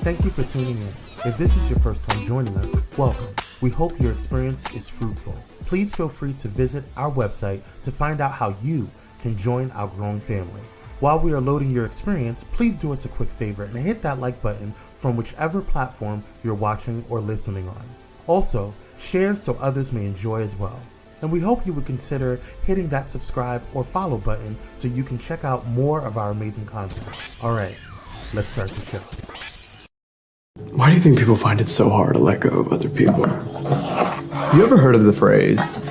Thank you for tuning in. If this is your first time joining us, welcome. We hope your experience is fruitful. Please feel free to visit our website to find out how you can join our growing family. While we are loading your experience, please do us a quick favor and hit that like button from whichever platform you're watching or listening on. Also, share so others may enjoy as well. And we hope you would consider hitting that subscribe or follow button so you can check out more of our amazing content. All right, let's start the show. Why do you think people find it so hard to let go of other people? You ever heard of the phrase,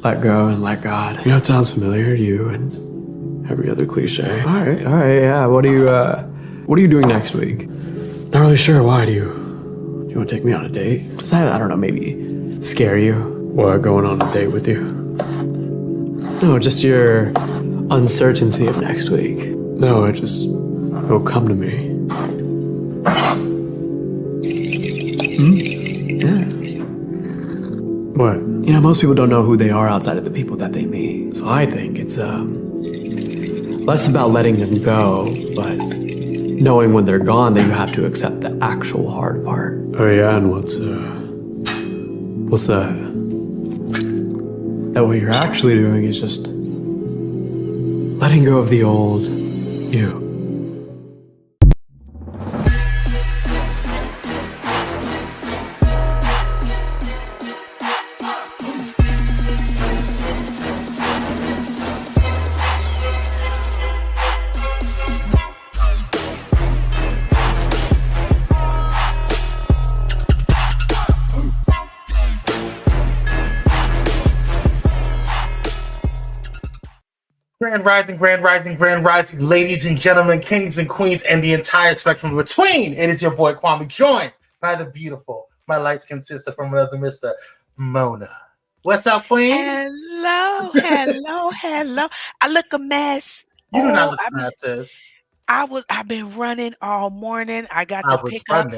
let go and let God? You know, it sounds familiar to you and every other cliche. All right, yeah. What are you doing next week? Not really sure. Why do you want to take me on a date? Does that, I don't know, maybe scare you? What, going on a date with you? No, just your uncertainty of next week. No, it'll come to me. Yeah. What? You know, most people don't know who they are outside of the people that they meet. So I think it's less about letting them go, but knowing when they're gone that you have to accept the actual hard part. Oh yeah, and what's that? That what you're actually doing is just letting go of the old you. Grand rising, ladies and gentlemen, kings and queens, and the entire spectrum between. It is your boy Kwame, joined by the beautiful, my light-skinned sister from another Mr. Mona. What's up, queen? Hello. I look a mess. You do not look mad, sis. I've been running all morning. I got to pick up.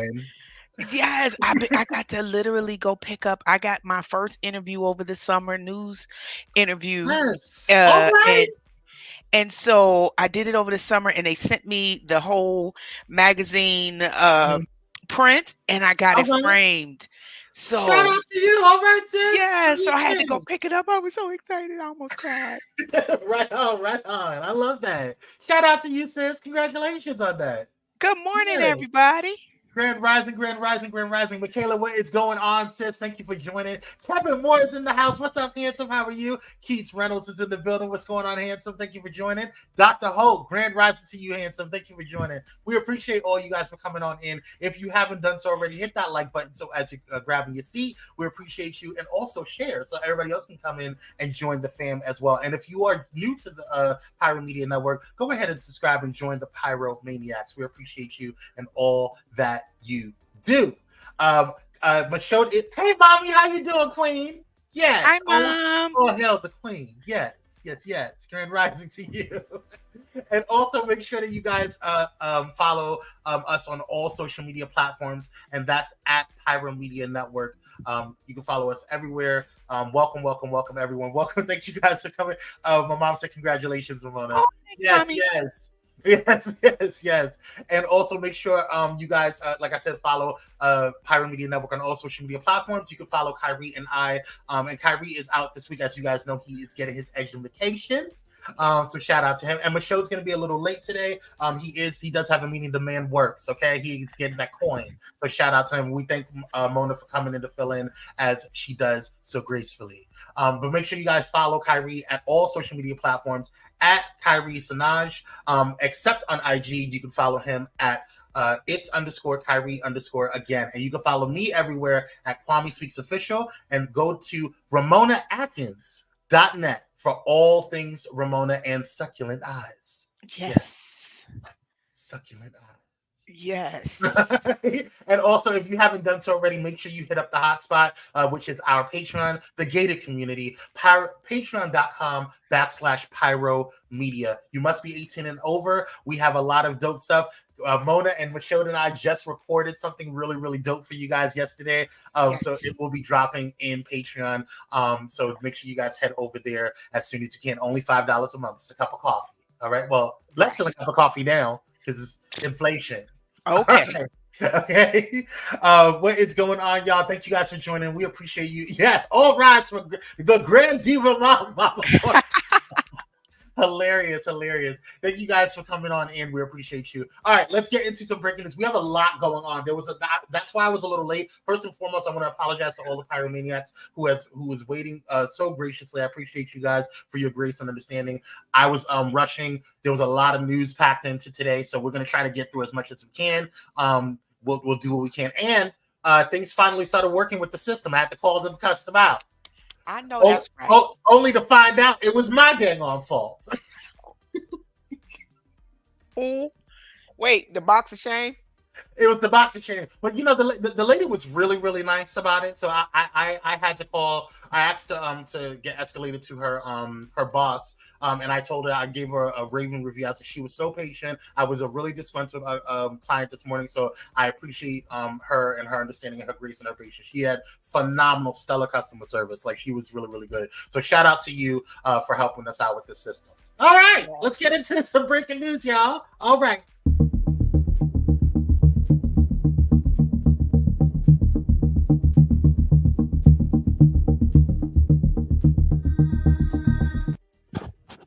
Yes, I got to literally go pick up. I got my first interview over the summer, news interview. Yes. All right. And so I did it over the summer, and they sent me the whole magazine print, and I got it framed. So shout out to you. All right, sis. Yeah, so I had to go pick it up. I was so excited. I almost cried. Right on. I love that. Shout out to you, sis. Congratulations on that. Good morning, everybody. Grand rising. Michaela, what is going on, sis? Thank you for joining. Kevin Moore is in the house. What's up, handsome? How are you? Keats Reynolds is in the building. What's going on, handsome? Thank you for joining. Dr. Holt, grand rising to you, handsome. Thank you for joining. We appreciate all you guys for coming on in. If you haven't done so already, hit that like button so as you're grabbing your seat. We appreciate you. And also share so everybody else can come in and join the fam as well. And if you are new to the Pyro Media Network, go ahead and subscribe and join the Pyro Maniacs. We appreciate you and all that you do. Michelle, hey mommy, how you doing, queen? Yes. Hi, mom. Oh hell, the queen. Yes. Grand rising to you. And also make sure that you guys follow us on all social media platforms, and that's at Pyro Media Network. You can follow us everywhere. Welcome everyone. Welcome. Thank you guys for coming. My mom said congratulations, Ramona. Oh, Yes. And also make sure you guys, like I said, follow Pyro Media Network on all social media platforms. You can follow Kire and I. And Kire is out this week. As you guys know, he is getting his education. So shout out to him. And Michelle's going to be a little late today. He does have a meeting. The man works. Okay, he's getting that coin. So shout out to him. We thank Mona for coming in to fill in as she does so gracefully. But make sure you guys follow Kire at all social media platforms at Kire Senoj. Except on IG, you can follow him at its_Kire_ again. And you can follow me everywhere at Kwame Speaks Official, and go to RamonaAtkins.net for all things Ramona and Succulent Eyes. Yes. Succulent Eyes. Yes. And also, if you haven't done so already, make sure you hit up the hotspot, which is our Patreon, the gated community, patreon.com/Pyro Media. You must be 18 and over. We have a lot of dope stuff. Mona and Michelle and I just recorded something really, really dope for you guys yesterday. Yes. So it will be dropping in Patreon. So make sure you guys head over there as soon as you can. Only $5 a month. It's a cup of coffee. All right. Well, less than a cup of coffee now because it's inflation. Okay. Right. Okay. What is going on, y'all? Thank you guys for joining. We appreciate you. Yes, all rides for the Grand Diva Mama. Hilarious. Thank you guys for coming on in. We appreciate you. All right, let's get into some breaking news. We have a lot going on. That's why I was a little late. First and foremost, I want to apologize to all the pyromaniacs who was waiting so graciously. I appreciate you guys for your grace and understanding. I was rushing. There was a lot of news packed into today, so we're gonna try to get through as much as we can. We'll do what we can. And things finally started working with the system. I had to call them, cuss them out. I know that's right. Only to find out it was my dang on fault. Ooh. Wait, the box of shame? It was the boxing chain, but the lady was really, really nice about it. So I had to call. I asked to get escalated to her boss, and I told her, I gave her a raving review. So she was so patient. I was a really disgruntled client this morning, so I appreciate her and her understanding and her grace and her patience. She had phenomenal, stellar customer service. Like, she was really, really good. So shout out to you for helping us out with this system. All right, let's get into some breaking news, y'all. All right.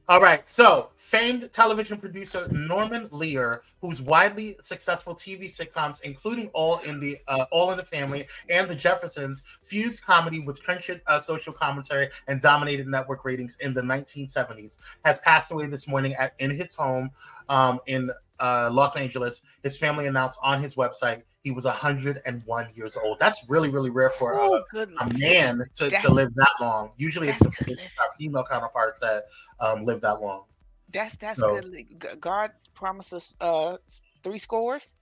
All right, so famed television producer Norman Lear, whose widely successful TV sitcoms, including All in the Family and The Jeffersons, fused comedy with trenchant social commentary and dominated network ratings in the 1970s, has passed away this morning in his home in Los Angeles. His family announced on his website he was 101 years old. That's really, really rare for a man to live that long. Usually it's the female counterparts that live that long. That's good. God promises 3 scores.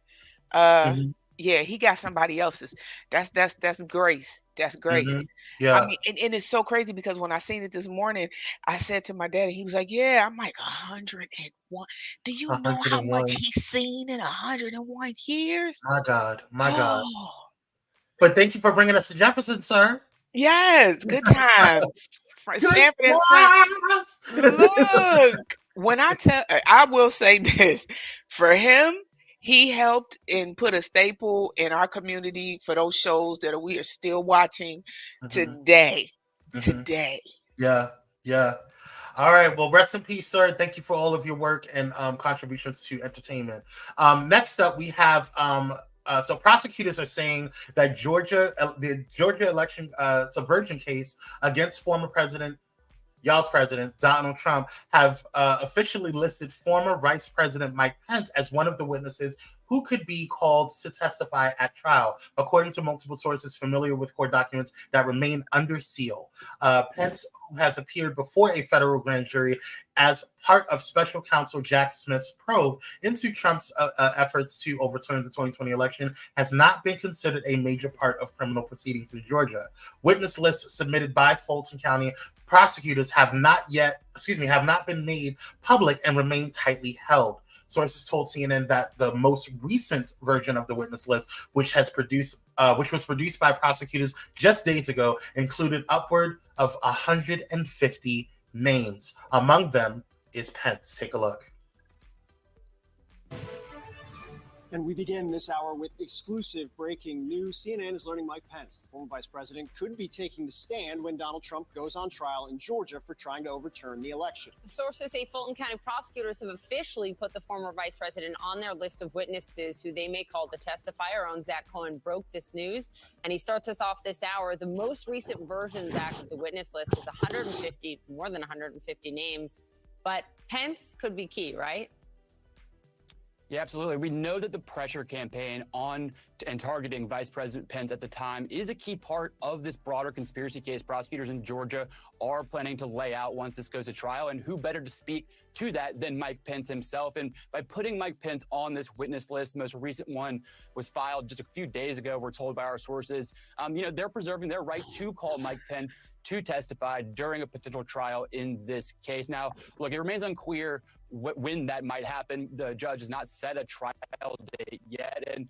Yeah, he got somebody else's. That's grace. That's grace. Mm-hmm. Yeah. I mean, and it's so crazy because when I seen it this morning, I said to my daddy, he was like, "Yeah." I'm like, 101. Do you know how much he's seen in 101 years? My God. But thank you for bringing us to Jefferson, sir. Yes, good times. Sanford and Son. Look, I will say this for him. He helped and put a staple in our community for those shows that we are still watching today. Today. Yeah. All right. Well, rest in peace, sir. Thank you for all of your work and contributions to entertainment. Next up, we have so prosecutors are saying that the Georgia election subversion case against former president Donald Trump have officially listed former Vice President Mike Pence as one of the witnesses who could be called to testify at trial, according to multiple sources familiar with court documents that remain under seal. Pence has appeared before a federal grand jury as part of special counsel Jack Smith's probe into Trump's efforts to overturn the 2020 election, has not been considered a major part of criminal proceedings in Georgia. Witness lists submitted by Fulton County prosecutors have not been made public and remain tightly held. Sources told CNN that the most recent version of the witness list, which was produced by prosecutors just days ago, included upward of 150 names. Among them is Pence. Take a look. And we begin this hour with exclusive breaking news. CNN is learning Mike Pence, the former vice president, could be taking the stand when Donald Trump goes on trial in Georgia for trying to overturn the election. Sources say Fulton County prosecutors have officially put the former vice president on their list of witnesses who they may call to testify. Our own Zach Cohen broke this news, and he starts us off this hour. The most recent version, Zach, of the witness list is more than 150 names. But Pence could be key, right? Yeah, absolutely. We know that the pressure campaign on and targeting Vice President Pence at the time is a key part of this broader conspiracy case prosecutors in Georgia are planning to lay out once this goes to trial. And who better to speak to that than Mike Pence himself? And by putting Mike Pence on this witness list, the most recent one was filed just a few days ago, we're told by our sources, they're preserving their right to call Mike Pence to testify during a potential trial in this case. Now, look, it remains unclear when that might happen. The judge has not set a trial date yet. And,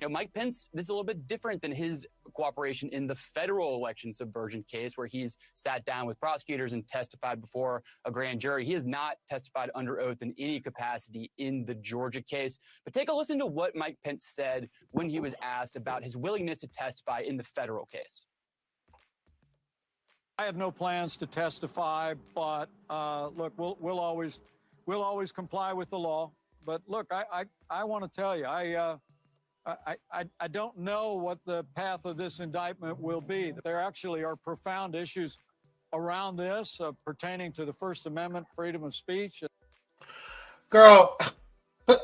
Mike Pence, this is a little bit different than his cooperation in the federal election subversion case, where he's sat down with prosecutors and testified before a grand jury. He has not testified under oath in any capacity in the Georgia case. But take a listen to what Mike Pence said when he was asked about his willingness to testify in the federal case. I have no plans to testify, but look, we'll always comply with the law. But look, I want to tell you, I don't know what the path of this indictment will be. There actually are profound issues around this pertaining to the First Amendment, freedom of speech. Girl,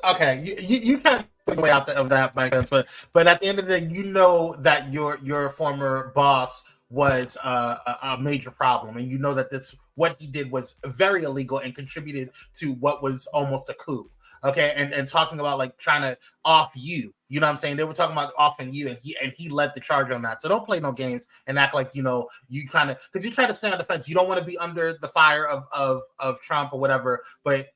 okay, you kind of took way out of that, Mike Pence, but at the end of the day, you know that your former boss was a major problem, and you know that what he did was very illegal and contributed to what was almost a coup. Okay, and talking about like trying to off you, you know what I'm saying? They were talking about offing you, and he led the charge on that. So don't play no games and act like you kind of, because you try to stay on the fence. You don't want to be under the fire of Trump or whatever, but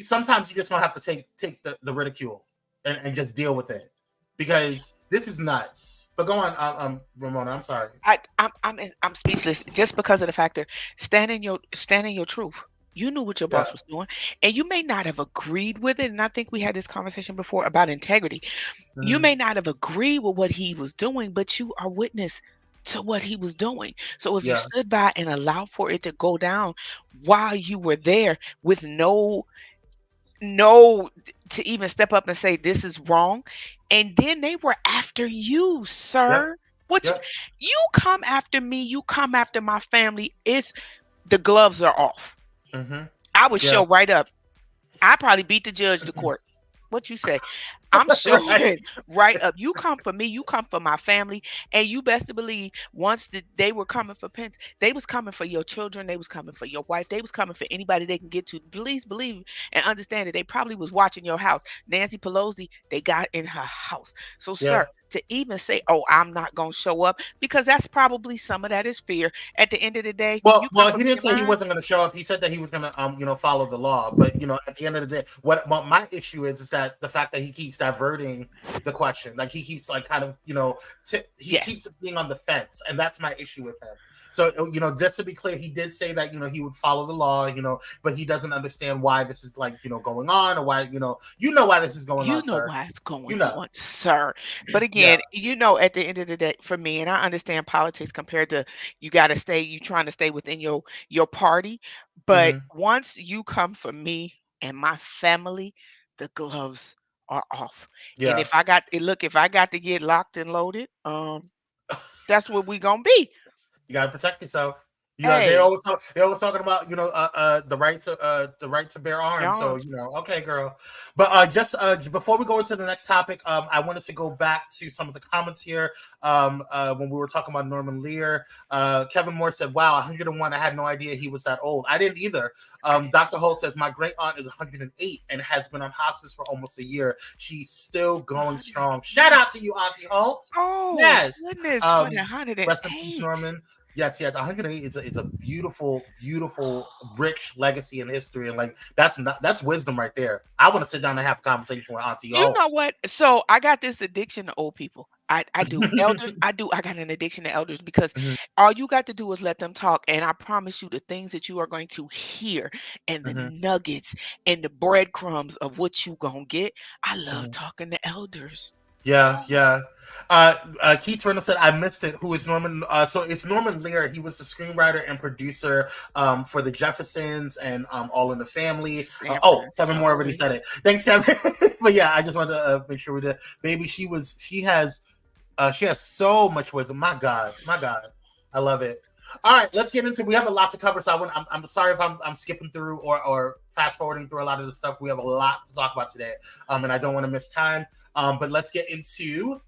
sometimes you just gonna have to take the ridicule and just deal with it, because this is nuts. But go on, Ramona. I'm sorry. I'm speechless just because of the fact that stand in your truth. You knew what your boss was doing, and you may not have agreed with it. And I think we had this conversation before about integrity. Mm-hmm. You may not have agreed with what he was doing, but you are witness to what he was doing. So if you stood by and allowed for it to go down while you were there with no to even step up and say this is wrong, and then they were after you, sir. You come after me, you come after my family. The gloves are off. Mm-hmm. I would show right up. I probably beat the judge to court. What you say? I'm showing right up. You come for me, you come for my family, and you best to believe once they were coming for Pence, they was coming for your children, they was coming for your wife, they was coming for anybody they can get to. Please believe and understand that they probably was watching your house. Nancy Pelosi, they got in her house. So, sir, to even say, "Oh, I'm not gonna show up," because that's probably some of that is fear. At the end of the day, well, he didn't say he wasn't going to show up. He said that he was going to, follow the law. But at the end of the day, what my issue is that the fact that he keeps diverting the question, like he keeps like kind of, keeps being on the fence, and that's my issue with him. So, just to be clear, he did say that, he would follow the law, but he doesn't understand why this is like, going on, or why, why this is going on, sir. Why it's going on, sir. But again, at the end of the day, for me, and I understand politics compared to you trying to stay within your party. But once you come for me and my family, the gloves are off. Yeah. And if I got to get locked and loaded, that's what we gonna be. You gotta protect yourself. They always talking about the right to bear arms. So okay, girl. But just before we go into the next topic, I wanted to go back to some of the comments here. When we were talking about Norman Lear, Kevin Moore said, "Wow, 101. I had no idea he was that old. I didn't either." Dr. Holt says, "My great aunt is 108 and has been on hospice for almost a year. She's still going strong." Shout out to you, Auntie Holt. Oh, yes. Goodness, 108. Rest in peace, Norman. Yes, 108. It's a beautiful, beautiful, rich legacy in history, and like that's wisdom right there. I want to sit down and have a conversation with Auntie. You know what? So I got this addiction to old people. I do. Elders, I got an addiction to elders because all you got to do is let them talk, and I promise you, the things that you are going to hear and the nuggets and the breadcrumbs of what you gonna get. I love talking to elders. Yeah. Keith Reynolds said, "I missed it. Who is Norman?" So it's Norman Lear. He was the screenwriter and producer for The Jeffersons and All in the Family. Kevin Moore already said it. Thanks, Kevin. But yeah, I just wanted to make sure we did. Baby, she has so much wisdom. My God, I love it. All right, let's get into. We have a lot to cover, so I'm sorry if I'm skipping through or fast forwarding through a lot of the stuff. We have a lot to talk about today, and I don't want to miss time. But let's get into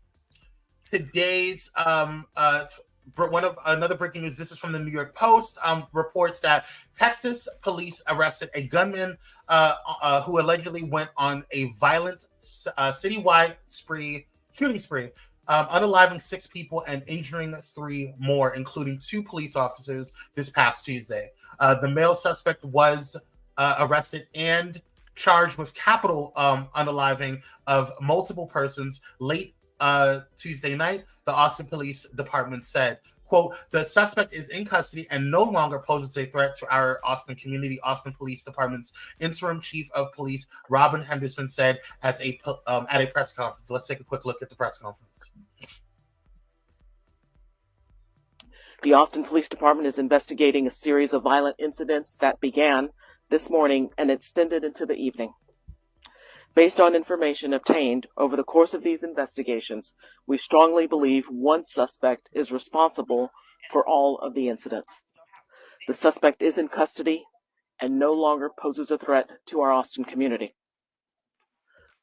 today's another breaking news. This is from the New York Post. Reports that Texas police arrested a gunman who allegedly went on a violent citywide shooting spree, unaliving 6 people and injuring 3 more, including 2 police officers this past Tuesday. The male suspect was arrested and charged with capital unaliving of multiple persons late Tuesday night, the Austin Police Department said, quote, the suspect is in custody and no longer poses a threat to our Austin community. Austin Police Department's interim chief of police, Robin Henderson, said at a press conference. Let's take a quick look at the press conference. The Austin Police Department is investigating a series of violent incidents that began this morning and extended into the evening. Based on information obtained over the course of these investigations, we strongly believe one suspect is responsible for all of the incidents. The suspect is in custody and no longer poses a threat to our Austin community.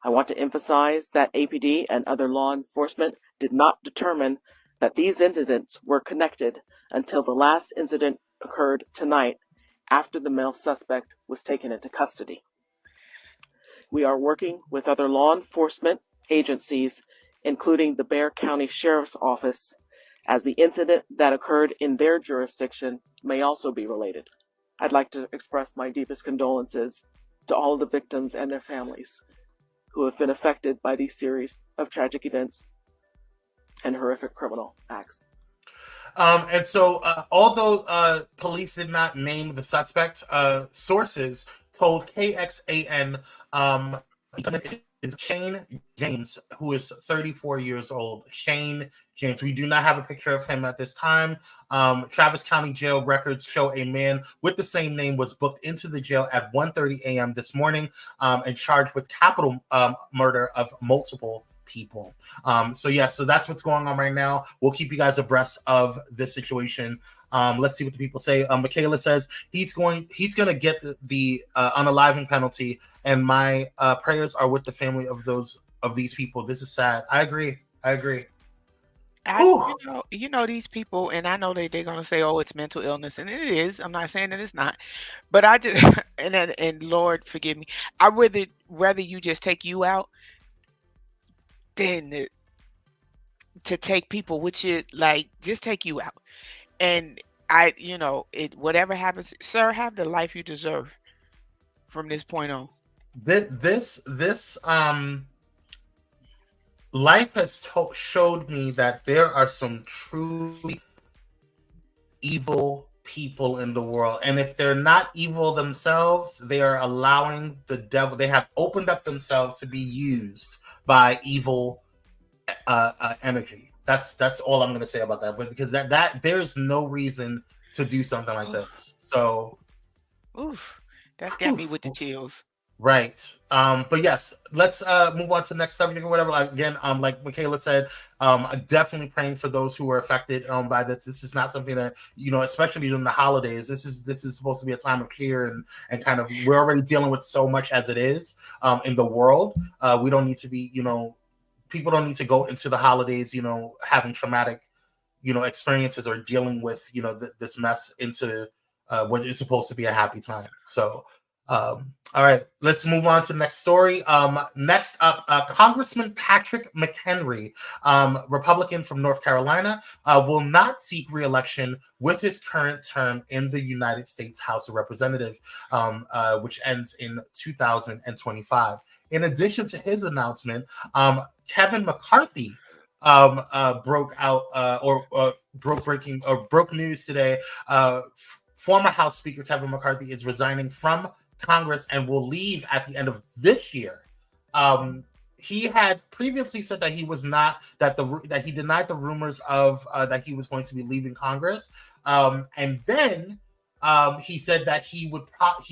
I want to emphasize that APD and other law enforcement did not determine that these incidents were connected until the last incident occurred tonight after the male suspect was taken into custody. We are working with other law enforcement agencies, including the Bexar County Sheriff's Office, as the incident that occurred in their jurisdiction may also be related. I'd like to express my deepest condolences to all of the victims and their families who have been affected by these series of tragic events and horrific criminal acts. And so, although police did not name the suspect, sources told KXAN is Shane James, who is 34 years old. Shane James. We do not have a picture of him at this time. Travis County Jail records show a man with the same name was booked into the jail at 1:30 a.m. this morning and charged with capital murder of multiple people. So that's what's going on right now. We'll keep you guys abreast of this situation. Let's see what the people say. Michaela says he's going to get the unaliving penalty, and my prayers are with the family of these people. This is sad. I agree. You know these people, and I know they're gonna say, "Oh, it's mental illness," and it is. I'm not saying that it's not, but I just and Lord forgive me. I rather you just take you out than to take people, which is like just take you out. And whatever happens, sir, have the life you deserve from this point on. This life has showed me that there are some truly evil people in the world, and if they're not evil themselves, they are allowing the devil. They have opened up themselves to be used by evil energy. That's all I'm going to say about that. But because that there's no reason to do something like this. So, that's got me with the chills. Right. But yes, let's move on to the next subject or whatever. Again, like Michaela said, I'm definitely praying for those who are affected by this. This is not something that, especially during the holidays, this is supposed to be a time of cheer and kind of, we're already dealing with so much as it is in the world. We don't need to be, people don't need to go into the holidays, having traumatic, experiences or dealing with, this mess into what is supposed to be a happy time. So, all right, let's move on to the next story. Next up, Congressman Patrick McHenry, Republican from North Carolina, will not seek re-election with his current term in the United States House of Representatives, which ends in 2025. In addition to his announcement, Kevin McCarthy broke news today. Former House Speaker Kevin McCarthy is resigning from Congress and will leave at the end of this year. He had previously said that he was not that he denied the rumors of that he was going to be leaving Congress, and then he said that he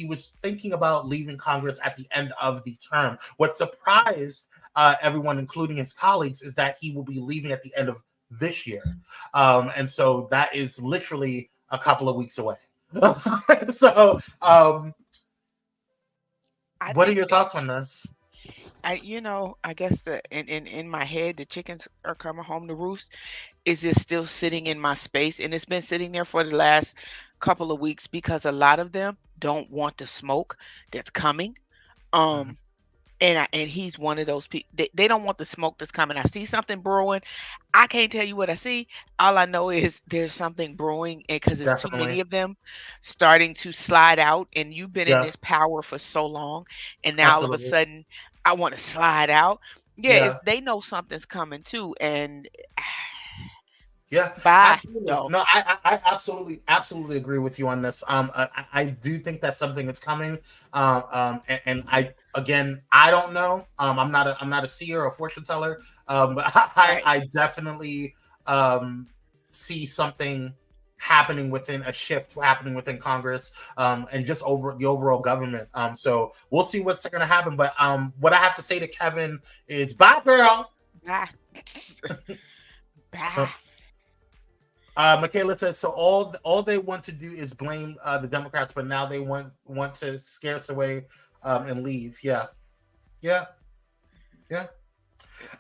was thinking about leaving Congress at the end of the term. What surprised everyone, including his colleagues, is that he will be leaving at the end of this year, and so that is literally a couple of weeks away. So. What are your thoughts on this? I guess in my head, the chickens are coming home to roost. Is it still sitting in my space? And it's been sitting there for the last couple of weeks because a lot of them don't want the smoke that's coming. And he's one of those people. They don't want the smoke that's coming. I see something brewing. I can't tell you what I see. All I know is there's something brewing, and because it's too many of them starting to slide out. And you've been in this power for so long, and now all of a sudden I want to slide out. Yeah, it's, they know something's coming too, and Yeah, bye absolutely. though. No, I absolutely agree with you on this. I do think that's something that's coming. And I don't know. I'm not a seer or a fortune teller. But Right. I definitely see something happening within a shift happening within Congress, and just over the overall government. So we'll see what's going to happen. But what I have to say to Kevin is, bye, girl. Bye. Bye. Michaela says, so all they want to do is blame the Democrats, but now they want to scare us away and leave. Yeah.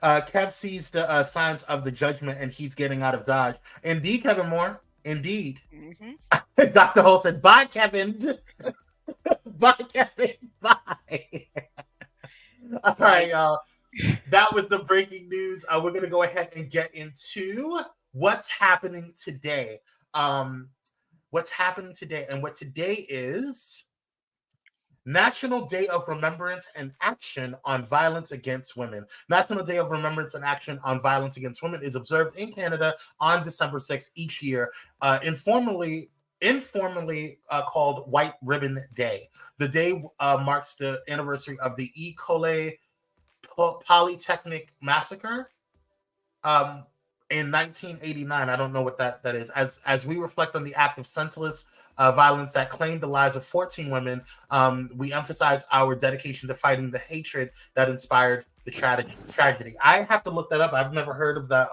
Kev sees the signs of the judgment, and he's getting out of Dodge. Indeed, Kevin Moore. Indeed. Mm-hmm. Dr. Holt said, bye, Kevin. Bye, Kevin. Bye. All right, y'all. That was the breaking news. We're going to go ahead and get into what's happening today. What's happening today? And what today is National Day of Remembrance and Action on Violence Against Women. National Day of Remembrance and Action on Violence Against Women is observed in Canada on December 6th each year, informally called White Ribbon Day. The day marks the anniversary of the École Polytechnique massacre in 1989. I don't know what that is. As we reflect on the act of senseless violence that claimed the lives of 14 women, we emphasize our dedication to fighting the hatred that inspired the tragedy. I have to look that up. I've never heard of that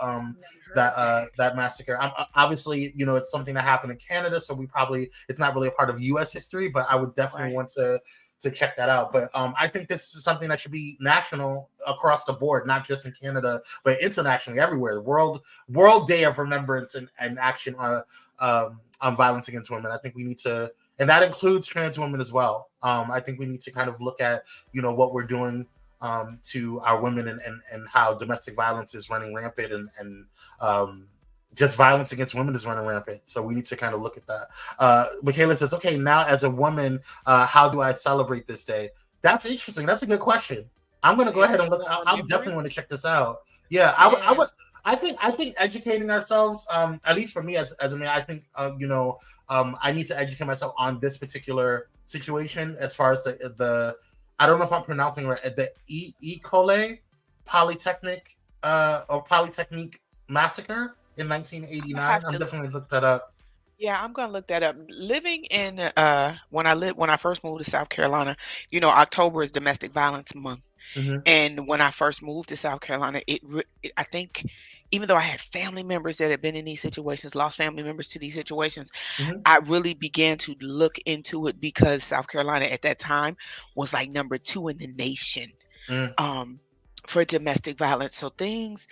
that massacre. Obviously, it's something that happened in Canada, so it's not really a part of U.S. history, but I would definitely want to check that out. But I think this is something that should be national across the board, not just in Canada, but internationally, everywhere. World Day of Remembrance and Action on violence against women. I think we need to, and that includes trans women as well. I think we need to kind of look at, what we're doing to our women and how domestic violence is running rampant and just violence against women is running rampant. So we need to kind of look at that. Michaela says, okay, now as a woman, how do I celebrate this day? That's interesting. That's a good question. I'm going to go ahead and look. I definitely want to check this out. Yeah, I think educating ourselves, at least for me as a man, I think, I need to educate myself on this particular situation as far as the I don't know if I'm pronouncing right, the École Polytechnique or Polytechnique massacre in 1989. I'm definitely look that up. Yeah, I'm gonna look that up. Living in when I first moved to South Carolina, October is Domestic Violence Month, and when I first moved to South Carolina, I think even though I had family members that had been in these situations, lost family members to these situations, I really began to look into it because South Carolina at that time was like number 2 in the nation for domestic violence. So things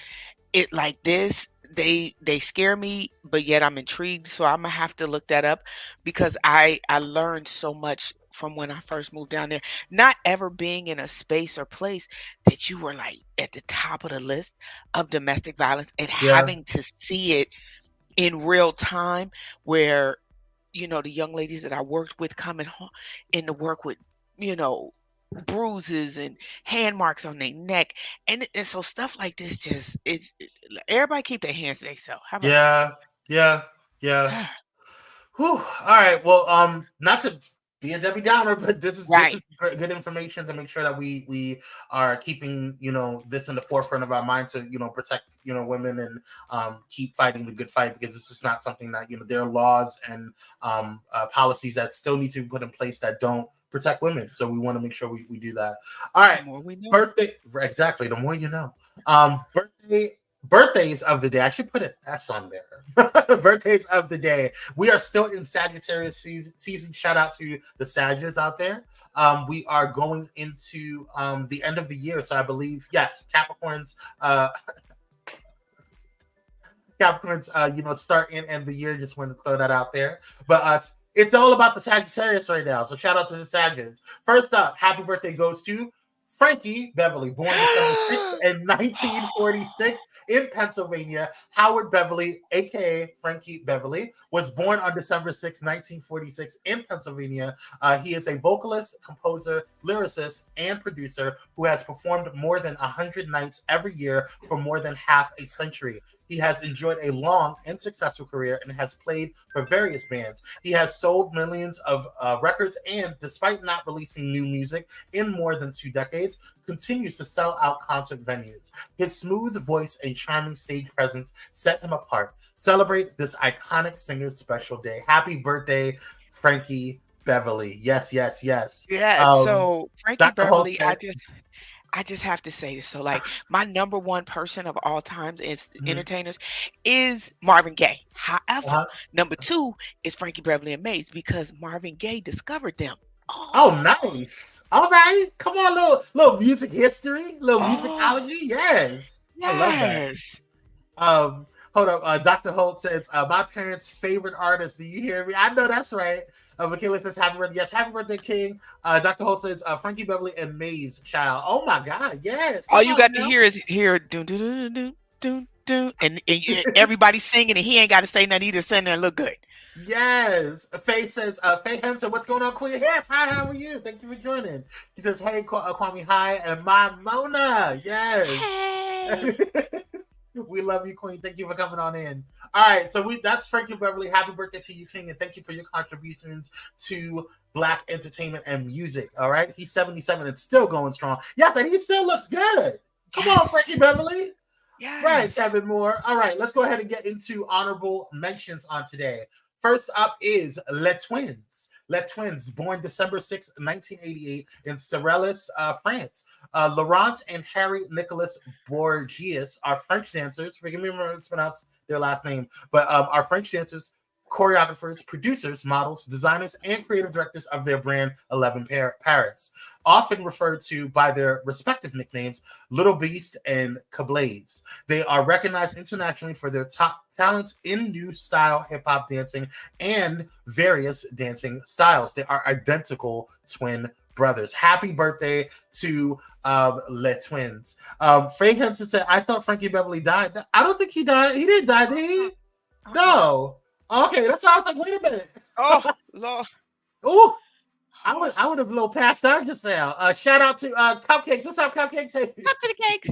like this, they scare me, but yet I'm intrigued. So I'm gonna have to look that up because I learned so much from when I first moved down there. Not ever being in a space or place that you were like at the top of the list of domestic violence and having to see it in real time where, the young ladies that I worked with coming home into work with, bruises and hand marks on their neck. And so stuff like this everybody keep their hands to themselves. How about Yeah. Whew. All right. Well, not to be a Debbie Downer, but this is good information to make sure that we are keeping this in the forefront of our mind to protect women and keep fighting the good fight, because this is not something that there are laws and policies that still need to be put in place that don't protect women. So we want to make sure we do that. All right. Birthday. Exactly. The more you know. Birthdays of the day. I should put an S on there. Birthdays of the day. We are still in Sagittarius season. Shout out to the Sagittarius out there. We are going into the end of the year. So I believe, yes, Capricorns. Start and end the year. Just wanted to throw that out there. But it's all about the Sagittarius right now. So shout out to the Sagittarius. First up, happy birthday goes to Frankie Beverly, born December 6th in 1946 in Pennsylvania. Howard Beverly, aka Frankie Beverly, was born on December 6, 1946 in Pennsylvania. He is a vocalist, composer, lyricist, and producer who has performed more than 100 nights every year for more than half a century. He has enjoyed a long and successful career and has played for various bands. He has sold millions of records and, despite not releasing new music in more than 2 decades, continues to sell out concert venues. His smooth voice and charming stage presence set him apart. Celebrate this iconic singer's special day. Happy birthday, Frankie Beverly. Yes, yes, yes. Yeah, so Frankie Dr. Beverly, Holmes, I just have to say this. So, like, my number one person of all times is Mhm. entertainers is Marvin Gaye. However, Uh-huh. number 2 is Frankie Beverly and Maze because Marvin Gaye discovered them. Oh, nice. All right. Come on, little music history, little Oh, musicology. Yes. I love that. yes. Hold up. Dr. Holt says, my parents' favorite artist. Do you hear me? I know that's right. Michaela says, happy birthday. Yes, happy birthday, King. Dr. Holt says, Frankie Beverly and Maze Child. Oh my God. Yes. All Come you on got to now. hear is dun dun dun dun dun dun, and everybody singing, and he ain't got to say nothing. He just sitting there and look good. Yes. Faye says, Faye Henson, what's going on, Queen? Yes. Hi, how are you? Thank you for joining. She says, hey, Kwame, hi. And my Mona. Yes. Hey. We love you, Queen. Thank you for coming on in. All right, so that's Frankie Beverly. Happy birthday to you, King, and thank you for your contributions to Black entertainment and music. All right, he's 77 and still going strong. Yes, and he still looks good. Come on, Frankie Beverly. Yes. Right, Kevin Moore. All right, let's go ahead and get into honorable mentions on today. First up is Les Twins. Les Twins, born December 6, 1988 in Cerelis, France. Laurent and Harry Nicolas Borgias are French dancers. Forgive me if I mispronounce their last name, but are French dancers, choreographers, producers, models, designers, and creative directors of their brand 11 Paris, often referred to by their respective nicknames Little Beast and Cablaze. They are recognized internationally for their top talents in new style hip-hop dancing and various dancing styles. They are identical twin brothers. Happy birthday to Les Twins. Frank Henson said, I thought Frankie Beverly died. I don't think he died. He didn't die, did he? No. Okay, that's why I was like, wait a minute. Oh, Lord. Ooh, I would have a little passed out just now. Shout out to Cupcakes. What's up, Cupcakes? Hey. Up to the cakes.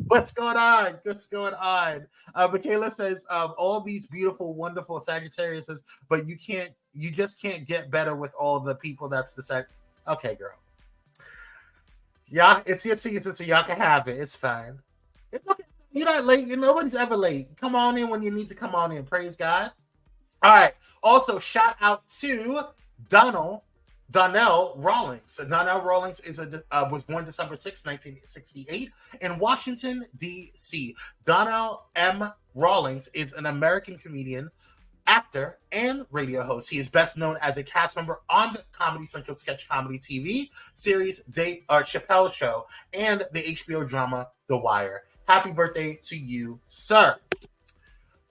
What's going on? What's going on? Michaela says, all these beautiful, wonderful Sagittariuses, but you just can't get better with all the people that's the Sag. Okay, girl. Yeah, it's your season, so y'all can have it. It's fine. It's okay. You're not late. Nobody's ever late. Come on in when you need to come on in. Praise God. All right. Also, shout out to Donnell Rawlings. Donnell Rawlings was born December 6, 1968 in Washington, D.C. Donnell M. Rawlings is an American comedian, actor, and radio host. He is best known as a cast member on the Comedy Central sketch comedy TV series Chappelle Show and the HBO drama The Wire. Happy birthday to you, sir.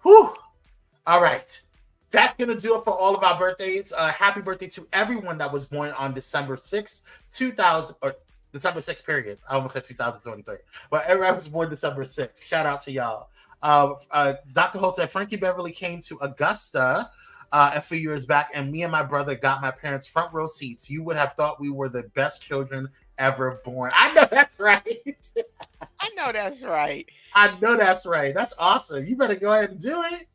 Whew. All right. That's going to do it for all of our birthdays. Happy birthday to everyone that was born on December 6th, 2000, or December 6th, period. I almost said 2023. But everyone was born December 6th. Shout out to y'all. Dr. Holt said Frankie Beverly came to Augusta a few years back, and me and my brother got my parents front row seats. You would have thought we were the best children ever born. I know that's right. I know that's right. I know that's right. That's awesome. You better go ahead and do it.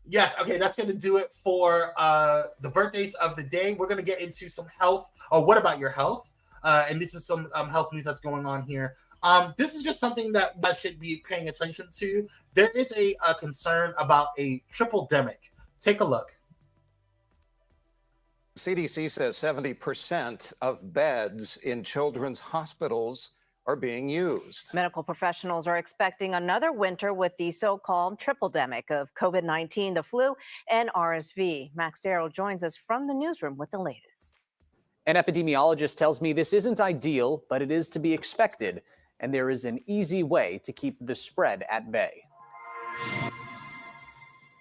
Yes, okay, that's going to do it for the birthdays of the day. We're going to get into some health, or what about your health? And this is some health news that's going on here. This is just something that should be paying attention to. There is a concern about a triple-demic. Take a look. CDC says 70% of beds in children's hospitals are being used. Medical professionals are expecting another winter with the so-called triple-demic of COVID-19, the flu, and RSV. Max Darrow joins us from the newsroom with the latest. An epidemiologist tells me this isn't ideal, but it is to be expected, and there is an easy way to keep the spread at bay.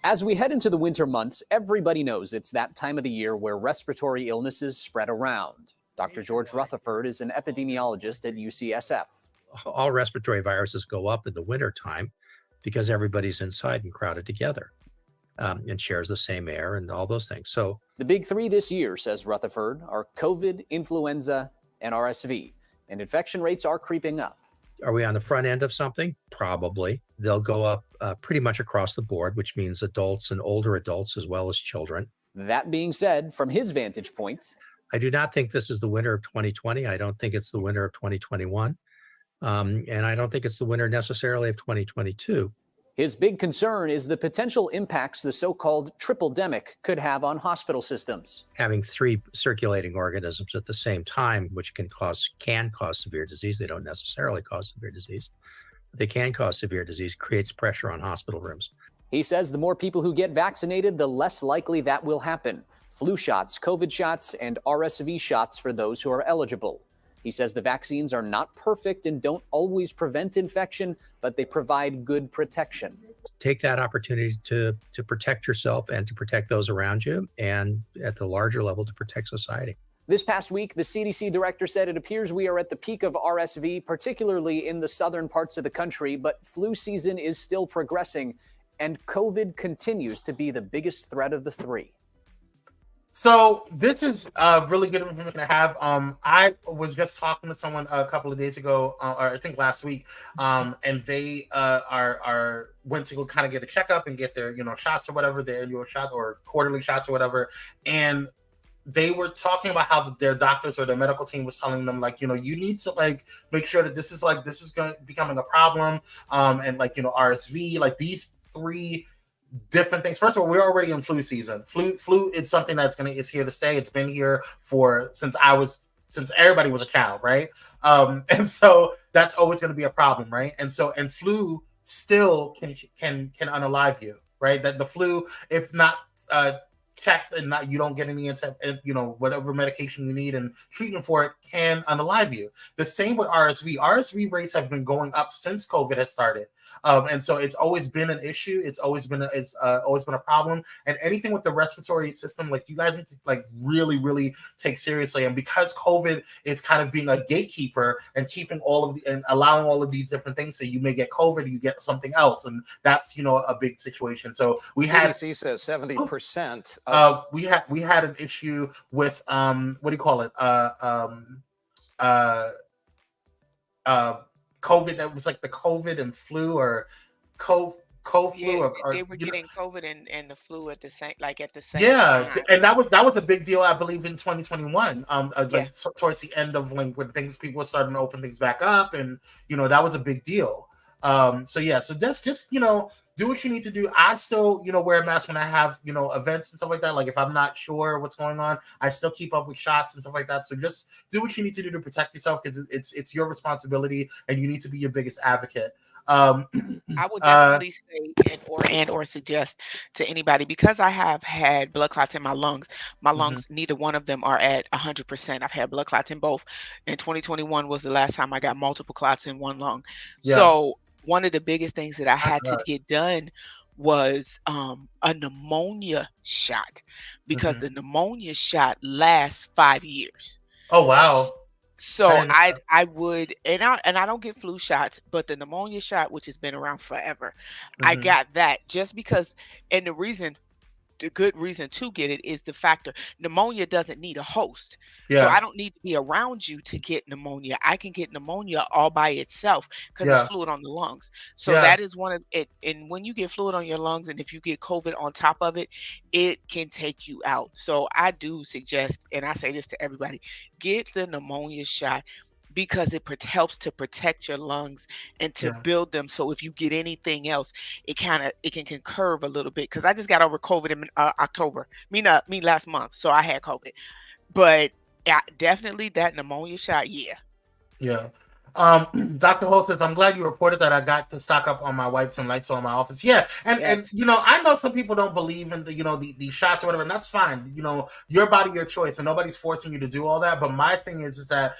As we head into the winter months, everybody knows it's that time of the year where respiratory illnesses spread around. Dr. George Rutherford is an epidemiologist at UCSF. All respiratory viruses go up in the wintertime because everybody's inside and crowded together and shares the same air and all those things. So the big three this year, says Rutherford, are COVID, influenza, and RSV, and infection rates are creeping up. Are we on the front end of something? Probably. They'll go up pretty much across the board, which means adults and older adults as well as children. That being said, from his vantage point, I do not think this is the winter of 2020. I don't think it's the winter of 2021. And I don't think it's the winter necessarily of 2022. His big concern is the potential impacts the so-called triple-demic could have on hospital systems. Having three circulating organisms at the same time, which can cause severe disease. They don't necessarily cause severe disease, but they can cause severe disease, creates pressure on hospital rooms. He says the more people who get vaccinated, the less likely that will happen. Flu shots, COVID shots, and RSV shots for those who are eligible. He says the vaccines are not perfect and don't always prevent infection, but they provide good protection. Take that opportunity to protect yourself and to protect those around you, and at the larger level to protect society. This past week, the CDC director said it appears we are at the peak of RSV, particularly in the southern parts of the country, but flu season is still progressing, and COVID continues to be the biggest threat of the three. So this is really good information to have. I was just talking to someone a couple of days ago, or I think last week, and they went to go kind of get a checkup and get their shots or whatever, their annual shots or quarterly shots or whatever, and they were talking about how their doctors or their medical team was telling them, like, you need to make sure that this is becoming a problem, and RSV, like these three different things. First of all, we're already in flu season. Flu is something is here to stay. It's been here since everybody was a child, right? And so that's always going to be a problem, right? And flu still can unalive you, right? That the flu, if not checked and you don't get any whatever medication you need and treatment for it, can unalive you. The same with RSV. RSV rates have been going up since COVID has started. And so it's always been an issue. It's always been a problem. And anything with the respiratory system, like you guys need to really, really take seriously. And because COVID is kind of being a gatekeeper and keeping and allowing all of these different things, so you may get COVID, you get something else, and that's a big situation. So CDC says 70%. We had an issue with what do you call it? COVID, that was like the COVID and flu, or flu, yeah, they were getting COVID and the flu at the same time. And that was a big deal, I believe, in 2021. Towards the end of when people were starting to open things back up, and that was a big deal. So that's just do what you need to do. I still wear a mask when I have events and stuff like that. Like if I'm not sure what's going on, I still keep up with shots and stuff like that. So just do what you need to do to protect yourself, because it's your responsibility and you need to be your biggest advocate. I would definitely say or suggest to anybody, because I have had blood clots in my lungs. My lungs, neither one of them are at 100%. I've had blood clots in both. And 2021 was the last time I got multiple clots in one lung. Yeah. So one of the biggest things that I had to get done was a pneumonia shot, because the pneumonia shot lasts 5 years. Oh, wow. So I would, and I don't get flu shots, but the pneumonia shot, which has been around forever, I got that just because. And the good reason to get it is the factor pneumonia doesn't need a host. So I don't need to be around you to get pneumonia. I can get pneumonia all by itself because it's fluid on the lungs. So that is one of it. And when you get fluid on your lungs, and if you get COVID on top of it, it can take you out. So I do suggest, and I say this to everybody, get the pneumonia shot, because it helps to protect your lungs and to build them. So if you get anything else, it can curve a little bit. Because I just got over COVID in October. Me last month. So I had COVID. But definitely that pneumonia shot, Yeah. Dr. Holt says, I'm glad you reported that. I got to stock up on my wipes and Lysol in my office. Yeah. And I know some people don't believe in the shots or whatever, and that's fine. Your body, your choice, and nobody's forcing you to do all that. But my thing is that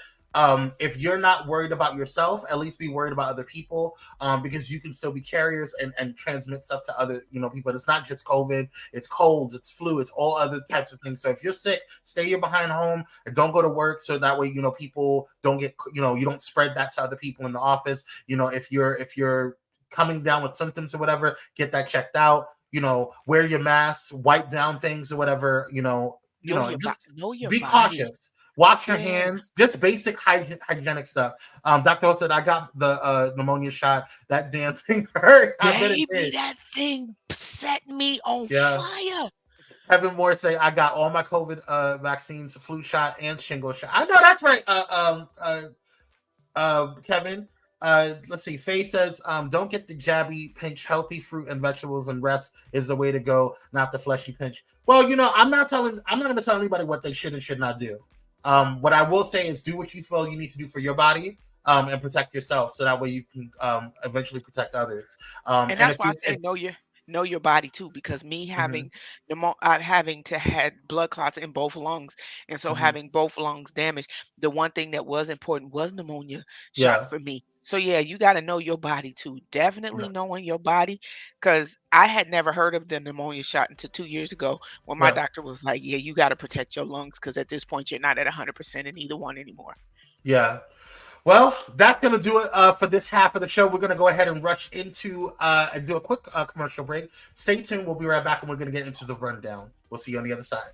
if you're not worried about yourself, at least be worried about other people, because you can still be carriers and transmit stuff to other, people. It's not just COVID, it's colds, it's flu, it's all other types of things. So if you're sick, stay your behind home and don't go to work, so that way, people don't get, you don't spread that to other people in the office. If you're coming down with symptoms or whatever, get that checked out. Wear your mask, wipe down things or whatever. Just be cautious. Wash your hands. Just basic hygienic stuff. Dr. Holt said, I got the pneumonia shot. That damn thing hurt. Baby, that thing set me on fire. Kevin Moore say, I got all my COVID vaccines, flu shot and shingle shot. I know that's right. Kevin. Let's see. Faye says, don't get the jabby pinch. Healthy fruit and vegetables and rest is the way to go, not the fleshy pinch. Well, I'm not going to tell anybody what they should and should not do. What I will say is do what you feel you need to do for your body, and protect yourself, so that way you can eventually protect others. And that's why I say know your body too, because me having having to had blood clots in both lungs, and so having both lungs damaged, the one thing that was important was pneumonia shot for me. So you got to know your body too. Definitely knowing your body, because I had never heard of the pneumonia shot until 2 years ago when my doctor was like, you got to protect your lungs, because at this point you're not at 100% in either one anymore. Yeah. Well, that's going to do it for this half of the show. We're going to go ahead and rush into and do a quick commercial break. Stay tuned. We'll be right back, and we're going to get into the rundown. We'll see you on the other side.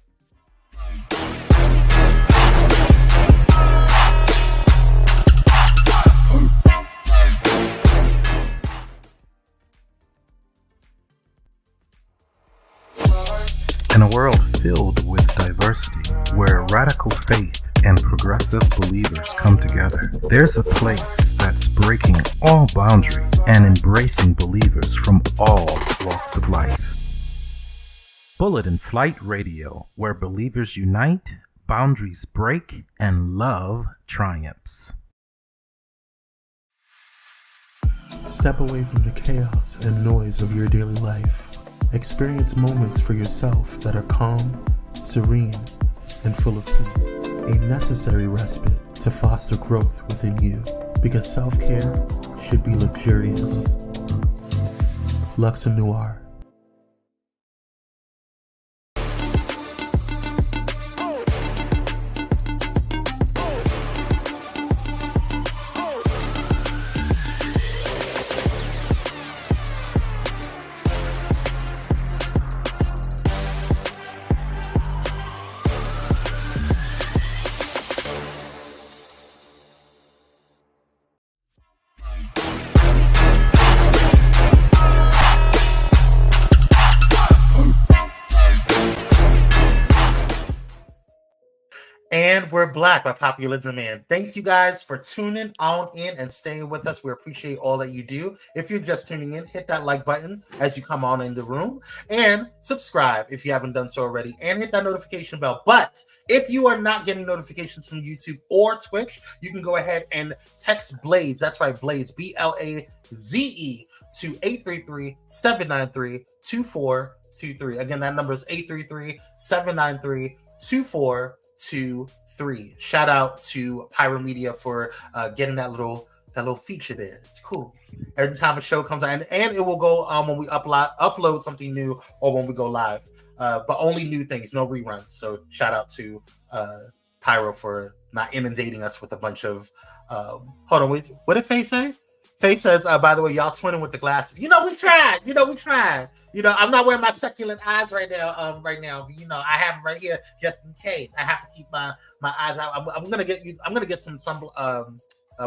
In a world filled with diversity, where radical faith and progressive believers come together, there's a place that's breaking all boundaries and embracing believers from all walks of life. Bullet in Flight Radio, where believers unite, boundaries break, and love triumphs. Step away from the chaos and noise of your daily life. Experience moments for yourself that are calm, serene, and full of peace. A necessary respite to foster growth within you, because self-care should be luxurious. Luxe Noir. And we're Black by popular demand. Thank you guys for tuning on in and staying with us. We appreciate all that you do. If you're just tuning in, hit that like button as you come on in the room, and subscribe if you haven't done so already, and hit that notification bell. But if you are not getting notifications from YouTube or Twitch, you can go ahead and text Blaze. That's right, Blaze, BLAZE, to 833-793-2423. Again, that number is 833-793-2423. Shout out to Pyro Media for getting that little feature there. It's cool. Every time a show comes out, and it will go when we upload something new or when we go live. But only new things, no reruns. So shout out to Pyro for not inundating us with a bunch of. Hold on, wait. What did Faye say? Faye says, by the way, y'all twinning with the glasses. We tried. I'm not wearing my succulent eyes right now. But, I have them right here just in case. I have to keep my eyes out. I'm gonna get some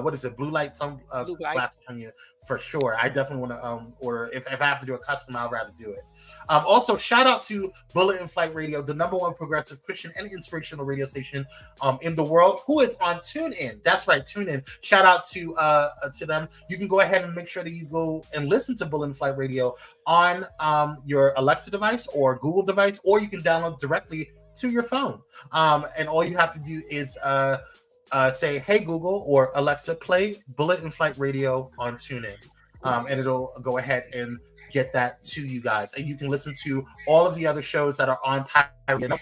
what is it? Blue light glasses from you for sure. I definitely want to order. If I have to do a custom, I'd rather do it. Also, shout out to Bullet in Flight Radio, the #1 progressive Christian and inspirational radio station in the world, who is on TuneIn. That's right, TuneIn. Shout out to them. You can go ahead and make sure that you go and listen to Bullet in Flight Radio on your Alexa device or Google device, or you can download directly to your phone. And all you have to do is say, "Hey Google" or "Alexa, play Bullet in Flight Radio on TuneIn," and it'll go ahead and get that to you guys. And you can listen to all of the other shows that are on Pyro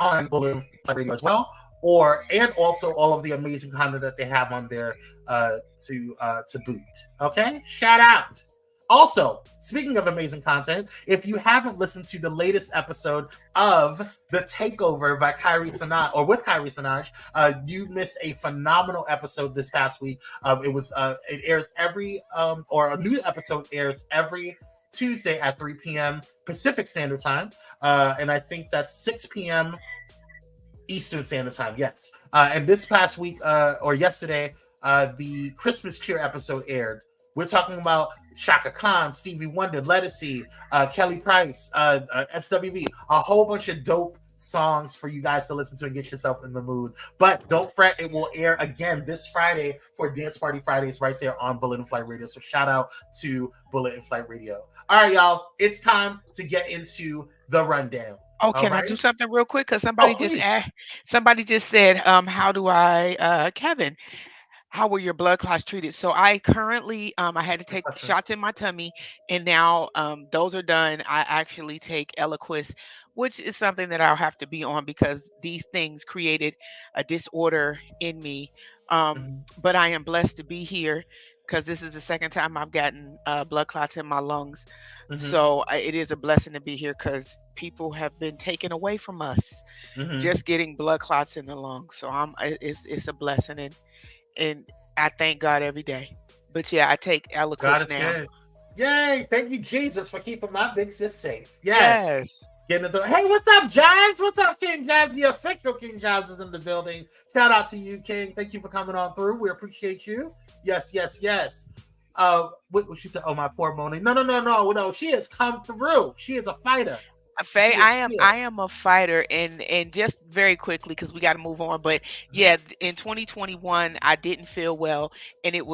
on Bullet in Flight Radio as well, and also all of the amazing content that they have on there to boot. Okay, shout out. Also, speaking of amazing content, if you haven't listened to the latest episode of The Takeover by Kire Senoj, or with Kire Senoj, you missed a phenomenal episode this past week. It airs or a new episode airs every Tuesday at 3 p.m. Pacific Standard Time, and I think that's 6 p.m. Eastern Standard Time. Yes, and this past week or yesterday, the Christmas cheer episode aired. We're talking about Shaka Khan, Stevie Wonder, Lettucey, Kelly Price, SWV, a whole bunch of dope songs for you guys to listen to and get yourself in the mood. But don't fret, it will air again this Friday for Dance Party Fridays right there on Bullet and Flight Radio. So shout out to Bullet and Flight Radio. All right, y'all, it's time to get into the rundown. Oh, can I do something real quick? Because somebody just said, how do I, Kevin, how were your blood clots treated? So I currently, I had to take shots in my tummy, and now those are done. I actually take Eliquis, which is something that I'll have to be on because these things created a disorder in me. But I am blessed to be here because this is the second time I've gotten blood clots in my lungs. So it is a blessing to be here because people have been taken away from us just getting blood clots in the lungs. So it's a blessing, and I thank God every day. But yeah, I take Eliquis now. Good. Yay! Thank you, Jesus, for keeping my big sis safe. Yes. Hey, what's up, Jobs? What's up, King Jobs? The official King Jobs is in the building. Shout out to you, King. Thank you for coming on through. We appreciate you. Yes. What she said? Oh, my poor Moni. No. She has come through. She is a fighter. Faye, I am a fighter, and just very quickly because we got to move on. But yeah, in 2021, I didn't feel well, and it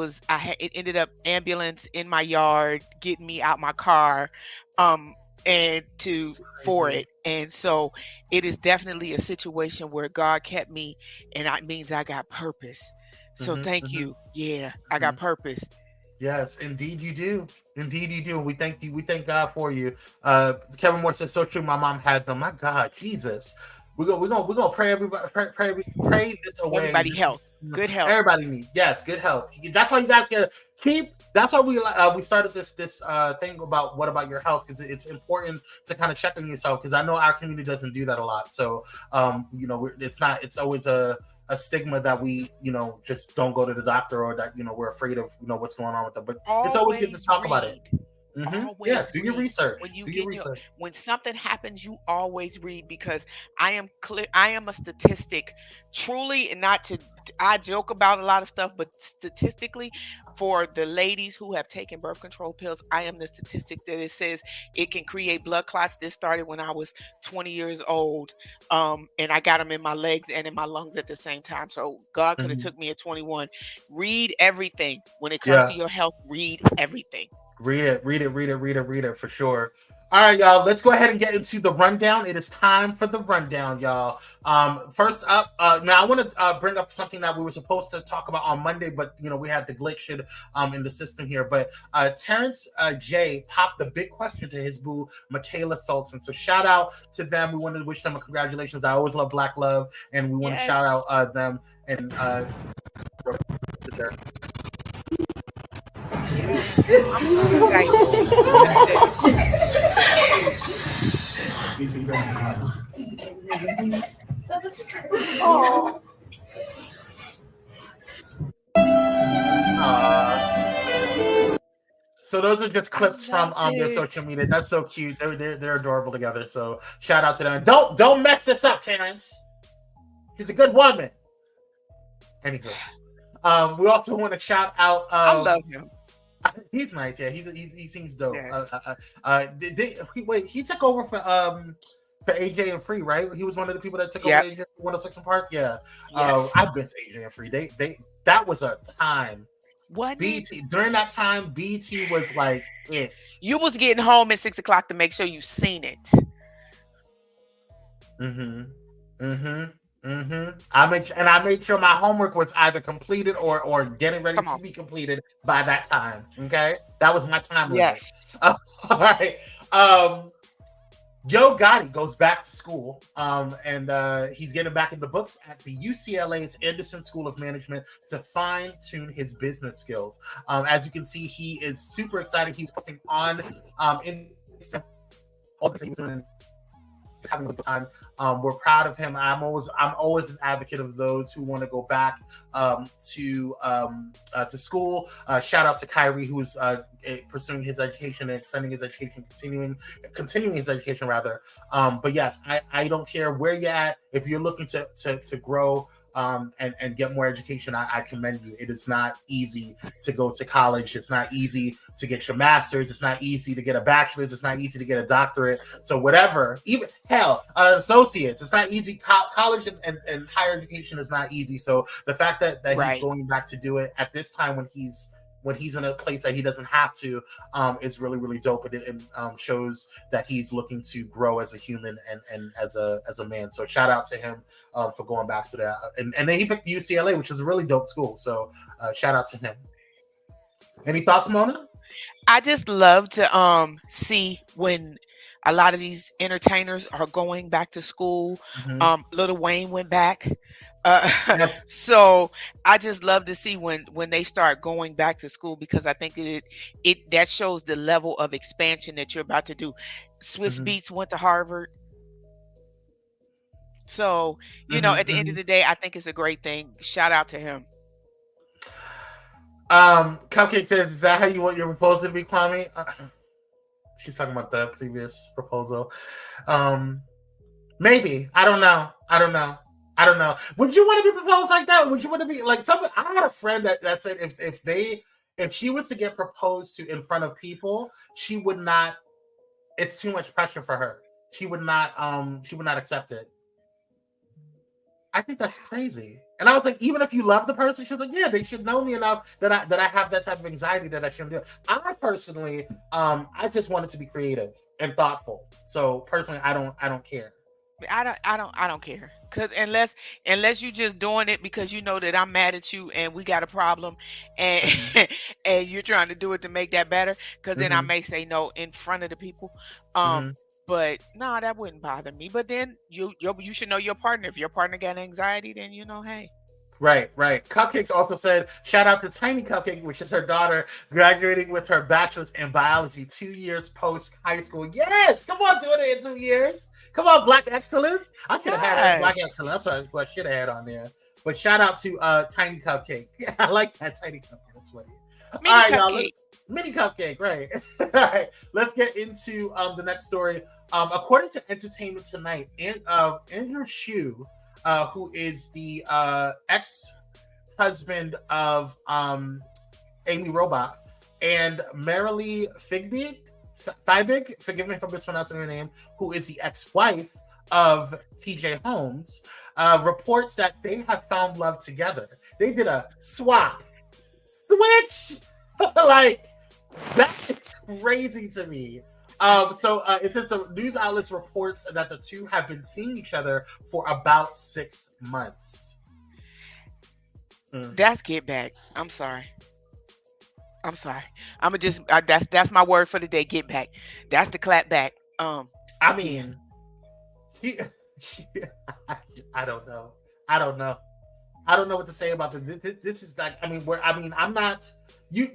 ended up ambulance in my yard getting me out my car, for it. And so it is definitely a situation where God kept me, and that means I got purpose. So thank you. Yeah, I got purpose. Yes, indeed you do. Indeed you do. And we thank you. We thank God for you. Kevin Moore says, so true. My mom had them. My God, Jesus. We're gonna pray everybody pray this away. Everybody health. Good health. Everybody needs good health. That's why you guys gotta keep. That's why we started this thing about what about your health, because it's important to kind of check on yourself, because I know our community doesn't do that a lot. So it's always a stigma that we just don't go to the doctor, or that we're afraid of what's going on with them. But it's always good to talk about it. Yeah, do your research. When something happens, you always read, because I am a statistic, truly, and I joke about a lot of stuff, but statistically, for the ladies who have taken birth control pills, I am the statistic that it says it can create blood clots. This started when I was 20 years old, and I got them in my legs and in my lungs at the same time. So God could have took me at 21. Read everything. When it comes to your health, read everything. Read it for sure. All right, y'all, let's go ahead and get into the rundown. It is time for the rundown, y'all. First up, now I want to bring up something that we were supposed to talk about on Monday, but we had the glitch in the system here. But Terrence J popped the big question to his boo Michaela Sultan. So shout out to them. We wanted to wish them a congratulations. I always love Black love, and we want to shout out them and I'm so excited. So those are just clips from their social media. That's so cute. They're adorable together. So shout out to them. Don't mess this up, Terrence. She's a good woman. Anyway, we also want to shout out. I love him. He's nice. Yeah, he seems dope. Yes. He took over for AJ and Free, right? He was one of the people that took over AJ 106 and Park. Yeah. Yes. I miss AJ and Free. That was a time. What BT during that time? BT was like it. You was getting home at 6 o'clock to make sure you seen it. I made sure my homework was either completed or getting ready to be completed by that time. Okay, that was my time. Yes. All right. Yo Gotti goes back to school, and he's getting back in the books at the UCLA's Anderson School of Management to fine-tune his business skills. As you can see, he is super excited. He's posting on in all the things doing. Having a good time. We're proud of him. I'm always an advocate of those who want to go back to school. Shout out to Kire, who's pursuing his education and extending his education, continuing his education rather. But yes, I don't care where you're at. If you're looking to grow and get more education, I commend you. It is not easy to go to college. It's not easy to get your master's. It's not easy to get a bachelor's. It's not easy to get a doctorate. So whatever, even hell, associates. It's not easy. College and higher education is not easy. So the fact that he's going back to do it at this time when he's in a place that he doesn't have to is really, really dope. And shows that he's looking to grow as a human and as a man. So shout out to him for going back to that. And then he picked UCLA, which is a really dope school. So shout out to him. Any thoughts, Mona? I just love to see when a lot of these entertainers are going back to school. Lil Wayne went back. So I just love to see when they start going back to school, because I think it that shows the level of expansion that you're about to do. Swiss Beats went to Harvard. So, you know, at the end of the day, I think it's a great thing. Shout out to him. Cupcake says, is that how you want your proposal to be, Kwame? She's talking about the previous proposal. Maybe. I don't know. Would you want to be proposed like that? Would you want to be like somebody? I had a friend that said if she was to get proposed to in front of people, she would not. It's too much pressure for her. She would not accept it. I think that's crazy. And I was like, even if you love the person, she was like, yeah, they should know me enough that I have that type of anxiety that I shouldn't do. I personally, I just want it to be creative and thoughtful. So personally, I don't care. I don't care, because unless you just doing it because you know that I'm mad at you and we got a problem, and and you're trying to do it to make that better, because then I may say no in front of the people. But no, that wouldn't bother me. But then you should know your partner. If your partner got anxiety, then you know, hey. Right. Cupcakes also said, shout out to Tiny Cupcake, which is her daughter, graduating with her bachelor's in biology 2 years post high school. Yes, come on, doing it in 2 years. Come on, Black Excellence. I could have had Black Excellence. That's what I should have had on there. But shout out to Tiny Cupcake. Yeah, I like that Tiny Cupcake. That's funny. All right, y'all. Mini Cupcake, right. All right, let's get into the next story. According to Entertainment Tonight, Andrew Shue, who is the ex-husband of Amy Robach, and Marilee Fiebig, forgive me if I'm mispronouncing her name, who is the ex-wife of TJ Holmes, reports that they have found love together. They did a switch. Like, that is crazy to me. So it says the news outlets reports that the two have been seeing each other for about 6 months. That's get back. I'm sorry. I'ma just that's my word for the day. Get back. That's the clap back. I mean, I don't know. I don't know what to say about this. This is like, I'm not you.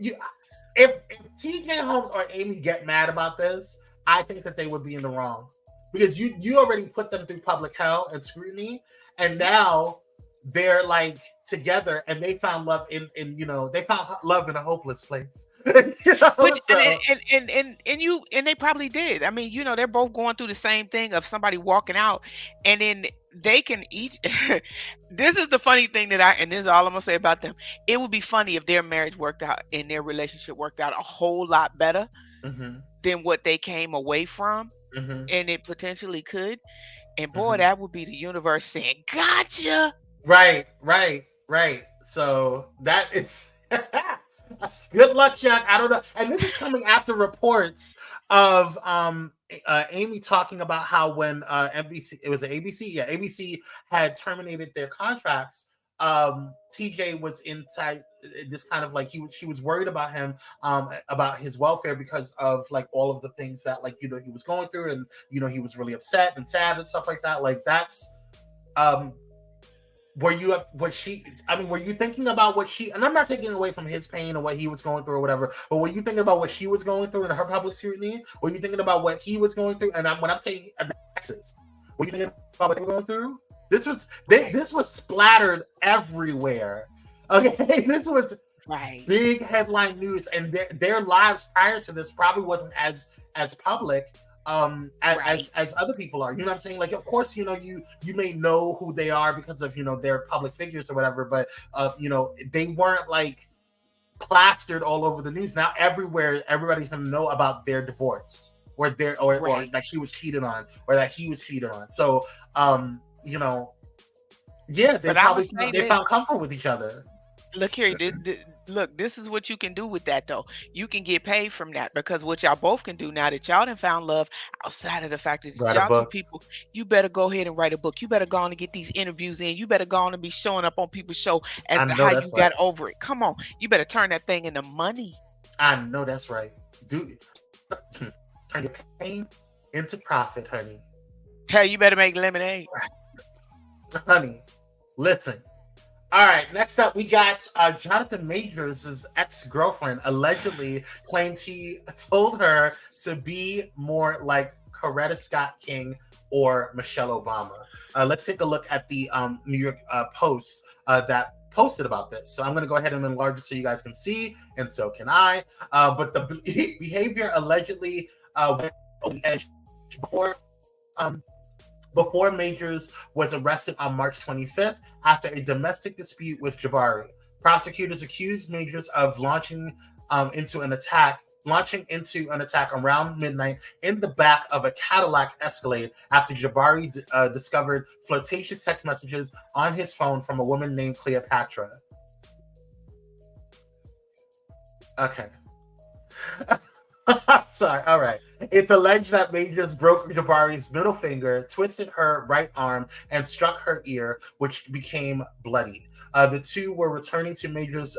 If TJ Holmes or Amy get mad about this, I think that they would be in the wrong, because you already put them through public hell and scrutiny, and now they're like together and they found love in they found love in a hopeless place. And they probably did. I mean, they're both going through the same thing of somebody walking out, and then they can each. This is the funny thing and this is all I'm gonna say about them. It would be funny if their marriage worked out and their relationship worked out a whole lot better than what they came away from, and it potentially could. And boy, that would be the universe saying, "Gotcha." Right. So that is good luck, Chuck. I don't know. And this is coming after reports of Amy talking about how when NBC, it was ABC, ABC had terminated their contracts TJ was inside this kind of like she was worried about him, about his welfare because of like all of the things that like he was going through, and he was really upset and sad and stuff like that. Like that's were you thinking about what she, and I'm not taking away from his pain or what he was going through or whatever, but were you thinking about what she was going through in her public scrutiny? Were you thinking about what he was going through? And when I'm saying Texas, were you thinking about what they were going through? This was splattered everywhere. Okay, this was big headline news, and their lives prior to this probably wasn't as public as other people are. You know what I'm saying? Like, of course, you may know who they are because of their public figures or whatever, but they weren't like plastered all over the news. Now everywhere, everybody's gonna know about their divorce or that she was cheated on or that he was cheated on. So yeah, they found comfort with each other. Look here, look, this is what you can do with that, though. You can get paid from that, because what y'all both can do now that y'all done found love outside of the fact that y'all two people, you better go ahead and write a book. You better go on and get these interviews in. You better go on and be showing up on people's show as to how you got over it. Come on, you better turn that thing into money. I know that's right. Turn your pain into profit, honey. Hey, you better make lemonade. Honey, listen. All right, next up, we got Jonathan Majors' ex-girlfriend allegedly claimed he told her to be more like Coretta Scott King or Michelle Obama. Let's take a look at the New York Post that posted about this. So I'm going to go ahead and enlarge it so you guys can see, and so can I. But the behavior allegedly went over the edge before Majors was arrested on March 25th after a domestic dispute with Jabari. Prosecutors accused Majors of launching into an attack around midnight in the back of a Cadillac Escalade after Jabari discovered flirtatious text messages on his phone from a woman named Cleopatra. Okay. Sorry. All right. It's alleged that Majors broke Jabari's middle finger, twisted her right arm, and struck her ear, which became bloodied. The two were returning to Majors'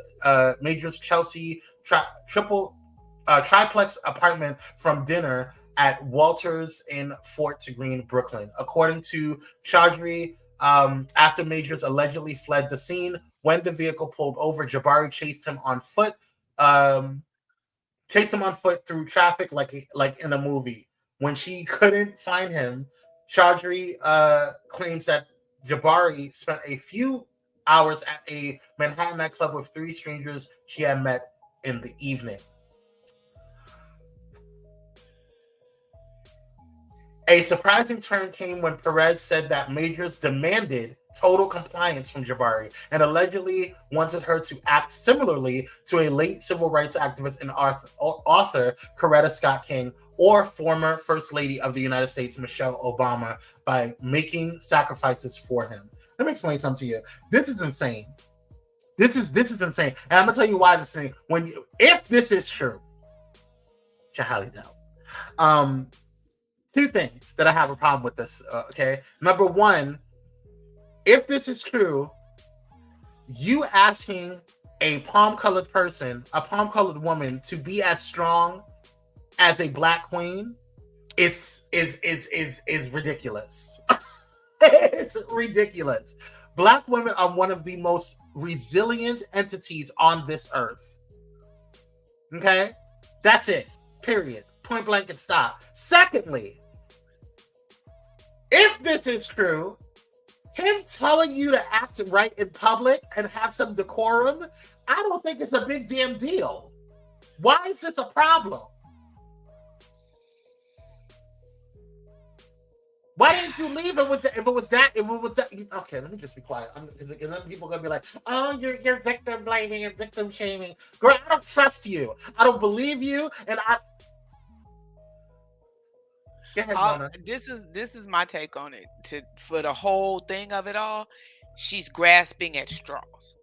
Chelsea triplex apartment from dinner at Walters in Fort Greene, Brooklyn. According to Chaudhry, after Majors allegedly fled the scene, when the vehicle pulled over, Jabari chased him on foot. Through traffic like in a movie. When she couldn't find him, Chaudhry claims that Jabari spent a few hours at a Manhattan nightclub with three strangers she had met in the evening. A surprising turn came when Perez said that Majors demanded total compliance from Jabari and allegedly wanted her to act similarly to a late civil rights activist and author Coretta Scott King or former First Lady of the United States Michelle Obama by making sacrifices for him. Let me explain something to you. This is insane. This is insane. And I'm gonna tell you why this is insane. If this is true, which I highly doubt. Two things that I have a problem with this, okay? Number one, if this is true, you asking a palm-colored woman, to be as strong as a Black queen is ridiculous. It's ridiculous. Black women are one of the most resilient entities on this earth. Okay? That's it. Period. Point blank and stop. Secondly, if this is true, him telling you to act right in public and have some decorum, I don't think it's a big damn deal. Why is this a problem? Why didn't you leave it with if it was that? Okay, let me just be quiet. Because then people are gonna be like, "Oh, you're victim blaming and victim shaming." Girl, I don't trust you. I don't believe you, and I. Go ahead, this is my take on it. For the whole thing of it all, she's grasping at straws.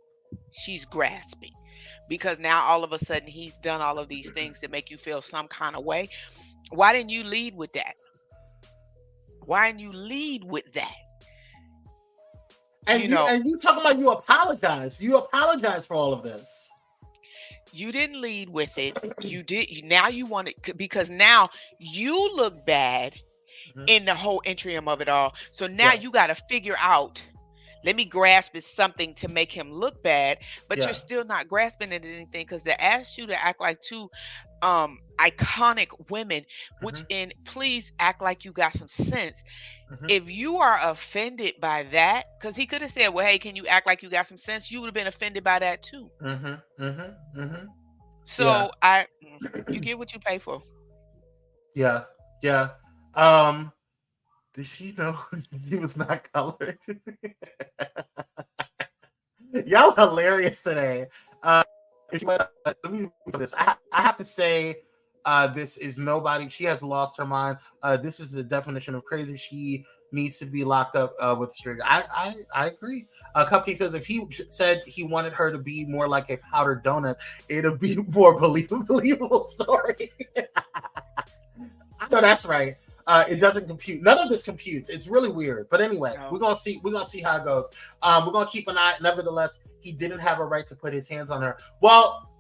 She's grasping because now all of a sudden he's done all of these things to make you feel some kind of way. Why didn't you lead with that? Why didn't you lead with that? And you talking about you apologize. You apologize for all of this. You didn't lead with it. You did. Now you want it because now you look bad in the whole interim of it all. So now you got to figure out, let me grasp at something to make him look bad, but you're still not grasping at anything because they asked you to act like two iconic women, which please act like you got some sense. If you are offended by that, because he could have said, well, hey, can you act like you got some sense? You would have been offended by that too. So you get what you pay for. Yeah. Did she know he was not colored? Y'all hilarious today. Let me do this. I have to say, this is nobody. She has lost her mind. This is the definition of crazy. She needs to be locked up with a string. I agree. Cupcake says if he said he wanted her to be more like a powdered donut, it'll be more believable story. I know that's right. It doesn't compute. None of this computes. It's really weird. But anyway, we're gonna see how it goes. We're gonna keep an eye. Nevertheless, he didn't have a right to put his hands on her. Well,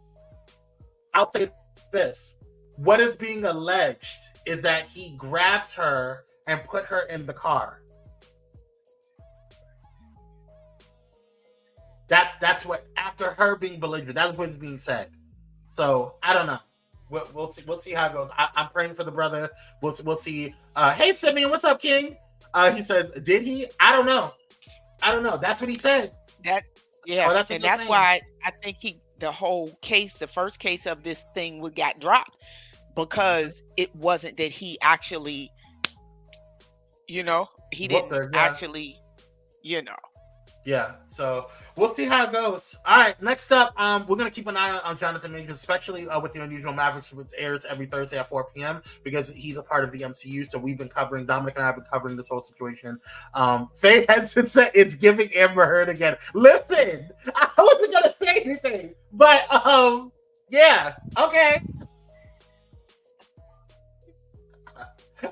I'll say this. What is being alleged is that he grabbed her and put her in the car. That's what, after her being belligerent, that's what is being said. So I don't know. We'll see how it goes. I'm praying for the brother. We'll see. Hey Simeon, what's up, King? He says, did he? I don't know. That's what he said. That's why I think the first case of this thing got dropped, because it wasn't that he actually, he didn't actually, Yeah, so we'll see how it goes. All right, next up, we're going to keep an eye on Jonathan Majors, especially with The Unusual Mavericks, which airs every Thursday at 4 p.m. because he's a part of the MCU, so we've been covering, Dominic and I have been covering this whole situation. Faye Henson said it's giving Amber Heard again. Listen, I wasn't going to say anything, but yeah, okay.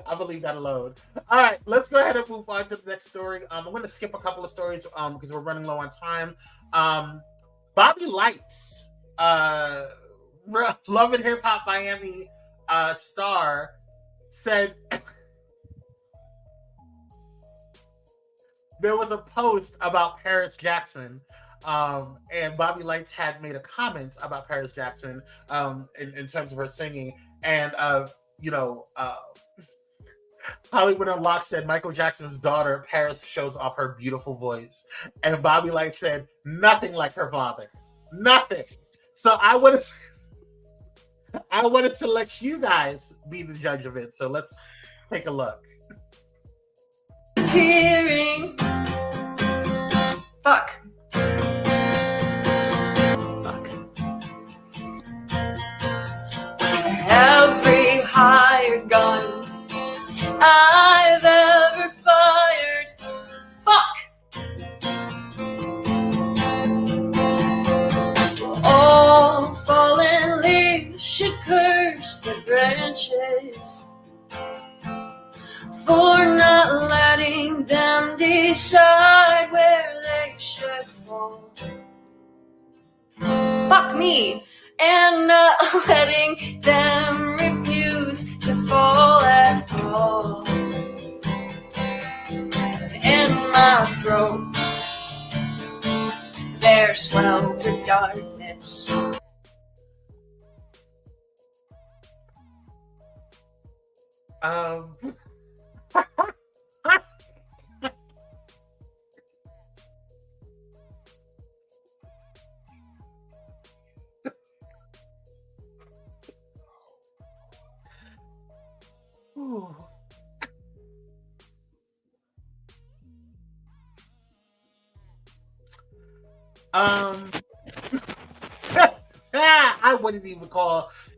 I believe that alone. All right, let's go ahead and move on to the next story. I'm going to skip a couple of stories because we're running low on time. Bobby Lights, Love and Hip Hop Miami star, said there was a post about Paris Jackson, and Bobby Lights had made a comment about Paris Jackson in terms of her singing, and Hollywood Unlocked said Michael Jackson's daughter, Paris, shows off her beautiful voice. And Bobby Light said, nothing like her father. Nothing. So I wanted to let you guys be the judge of it. So let's take a look. Hearing. Fuck. Every hired gun I've ever fired. Fuck. All fallen leaves should curse the branches for not letting them decide where they should fall. Fuck me, and not letting them refuse to fall at all. In my throat, there's sweltered darkness.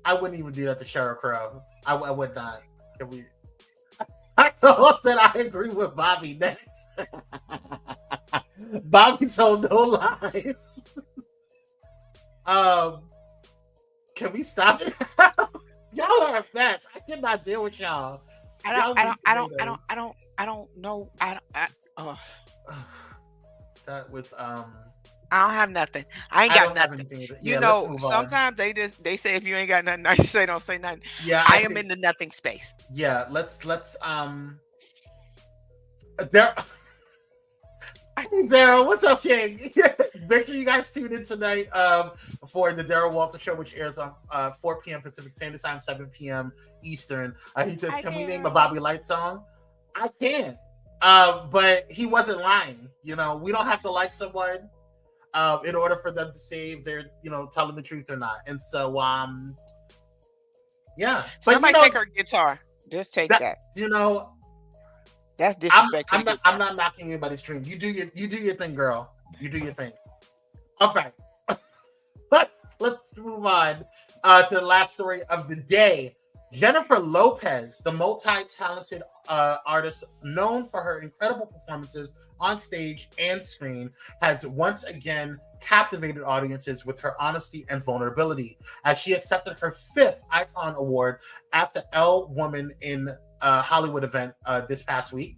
I wouldn't even do that to Sheryl Crow. I would not. Can we? I told that I agree with Bobby next. Bobby told no lies. Can we stop it? Y'all are bats. I cannot deal with y'all. I don't know. that with I don't have nothing. I ain't I got don't have nothing. anything either. You Yeah, let's know, move on. sometimes they say if you ain't got nothing nice to say, don't say nothing. Yeah, I am in the nothing space. Yeah, let's there. Daryl, what's up, King? Make sure you guys tune in tonight for the Daryl Walter Show, which airs on 4 p.m. Pacific Standard Time, 7 p.m. Eastern. He says, "Can we name a Bobby Light song?" I can, but he wasn't lying. You know, we don't have to like someone in order for them to say if they're, telling the truth or not. And so, yeah. But somebody take her guitar. Just take that. That's That's disrespect. I'm not knocking anybody's dream. You do your thing, girl. You do your thing. Okay. Let's move on to the last story of the day. Jennifer Lopez, the multi-talented artist known for her incredible performances on stage and screen, has once again captivated audiences with her honesty and vulnerability as she accepted her 5th Icon Award at the Elle Woman in Hollywood event this past week.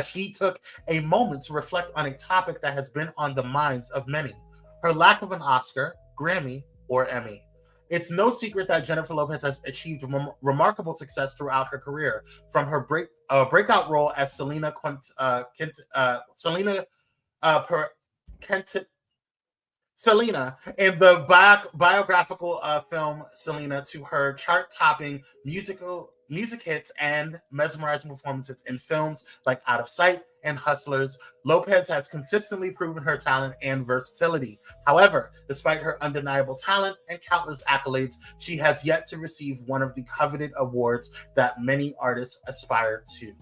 She took a moment to reflect on a topic that has been on the minds of many: her lack of an Oscar, Grammy, or Emmy. It's no secret that Jennifer Lopez has achieved remarkable success throughout her career, from her breakout role as Selena in the biographical film Selena, to her chart-topping music hits and mesmerizing performances in films like Out of Sight and Hustlers. Lopez has consistently proven her talent and versatility. However, despite her undeniable talent and countless accolades, she has yet to receive one of the coveted awards that many artists aspire to.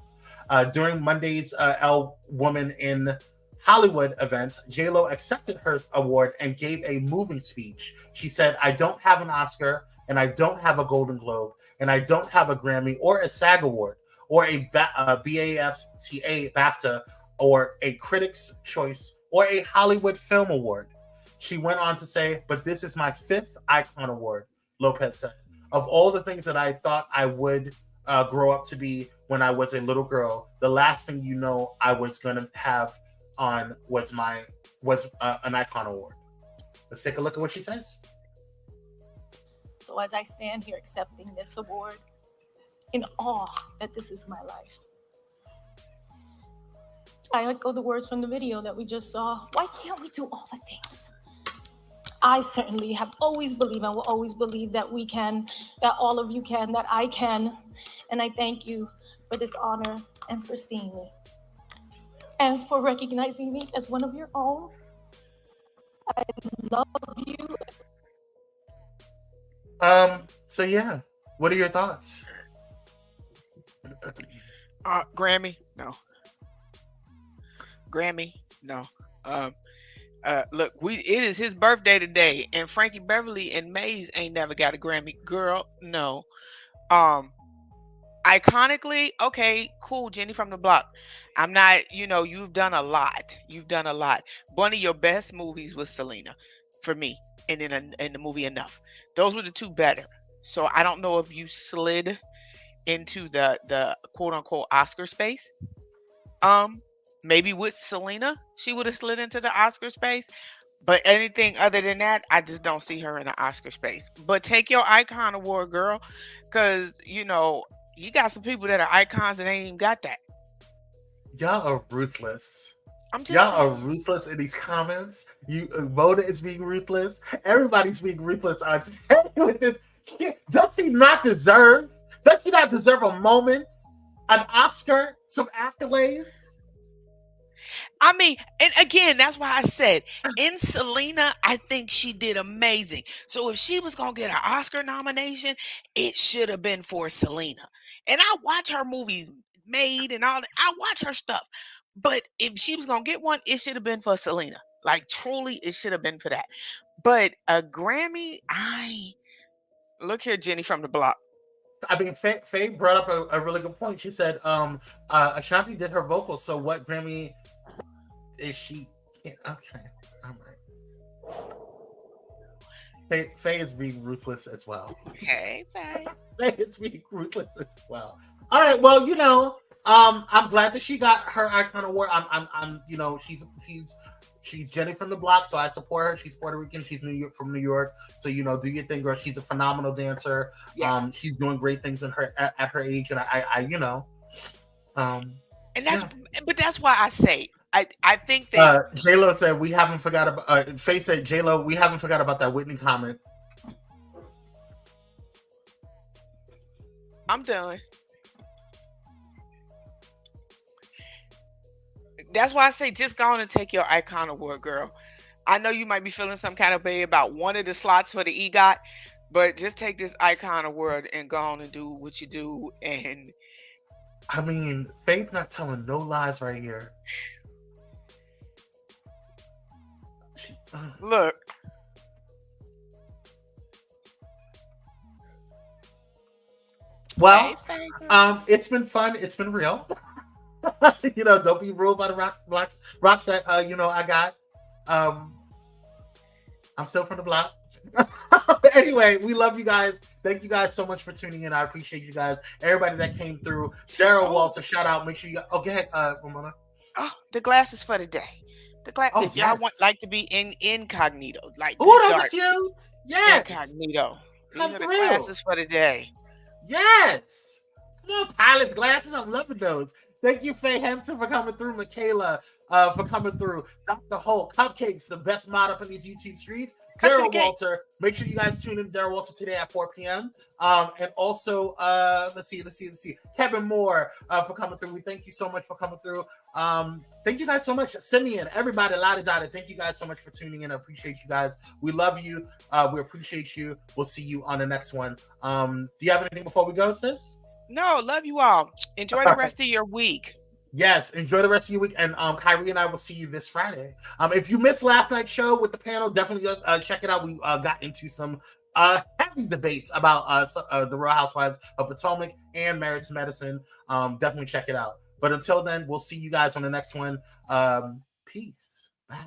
During Monday's Elle Woman in Hollywood event, J-Lo accepted her award and gave a moving speech. She said, "I don't have an Oscar, and I don't have a Golden Globe, and I don't have a Grammy or a SAG Award or a BAFTA or a Critics' Choice or a Hollywood Film Award." She went on to say, "But this is my 5th Icon Award," Lopez said. "Of all the things that I thought I would grow up to be when I was a little girl, the last thing I was going to have on was an Icon Award." Let's take a look at what she says. So as I stand here accepting this award, in awe that this is my life, I echo the words from the video that we just saw. Why can't we do all the things? I certainly have always believed and will always believe that we can, that all of you can, that I can. And I thank you for this honor and for seeing me and for recognizing me as one of your own. I love you. So yeah, what are your thoughts? Grammy, no. Grammy, no. Look, it is his birthday today, and Frankie Beverly and Maze ain't never got a Grammy. Girl, no. Iconically, okay, cool, Jenny from the Block. I'm not, you've done a lot. You've done a lot. One of your best movies was Selena, for me, and in the movie Enough. Those were the two better. So I don't know if you slid into the quote unquote Oscar space. Maybe with Selena, she would have slid into the Oscar space. But anything other than that, I just don't see her in the Oscar space. But take your Icon Award, girl, because you got some people that are icons and ain't even got that. Y'all are ruthless. Y'all are ruthless in these comments. Mona is being ruthless. Everybody's being ruthless on with this. Does she not deserve a moment, an Oscar, some accolades? I mean, and again, that's why I said in Selena, I think she did amazing. So if she was going to get an Oscar nomination, it should have been for Selena. And I watch her movies made and all that. I watch her stuff. But if she was going to get one, it should have been for Selena. Like, truly, it should have been for that. But a Grammy, look here, Jenny from the Block. I mean, Faye brought up a really good point. She said, Ashanti did her vocals, so what Grammy is she? Okay, all right. Faye is being ruthless as well. Hey, Faye. Faye is being ruthless as well. All right, well, I'm glad that she got her icon award. I'm you know, she's Jenny from the block, so I support her. She's Puerto Rican. She's from New York. So, you know, do your thing, girl. She's a phenomenal dancer. Yes. She's doing great things in her at her age, and I you know, and that's but that's why I say I think that J-Lo said we haven't forgot about. Faith said J-Lo, we haven't forgot about that Whitney comment. I'm done. That's why I say just go on and take your icon award, girl. I know you might be feeling some kind of way about one of the slots for the EGOT, but just take this icon award and go on and do what you do. And I mean, Faith not telling no lies right here. Look. Well, it's been fun. It's been real. You know, don't be ruled by the rocks that you know I got. I'm still from the block. Anyway, we love you guys. Thank you guys so much for tuning in. I appreciate you guys. Everybody that came through. Daryl Walter, shout out. Make sure you go ahead, Ramona. Oh, the glasses for the day. The glass. Oh, if y'all want like to be in incognito, like oh, those are cute. Yes. Incognito. These Come are the through. glasses for the day. Yes. Come on, pilot's glasses. I'm loving those. Thank you, Faye Henson, for coming through. Michaela for coming through. Dr. Hulk, Cupcakes, the best mod up in these YouTube streets. Daryl Walter. Make sure you guys tune in to Daryl Walter today at 4 p.m. And also, let's see. Kevin Moore for coming through. We thank you so much for coming through. Thank you guys so much. Simeon, everybody, Lottie. Thank you guys so much for tuning in. I appreciate you guys. We love you. We appreciate you. We'll see you on the next one. Do you have anything before we go, sis? No, love you all. Enjoy the rest of your week. Yes, enjoy the rest of your week. And Kyrie and I will see you this Friday. If you missed last night's show with the panel, definitely check it out. We got into some heavy debates about the Real Housewives of Potomac and Married to Medicine. Definitely check it out. But until then, we'll see you guys on the next one. Peace. Bye.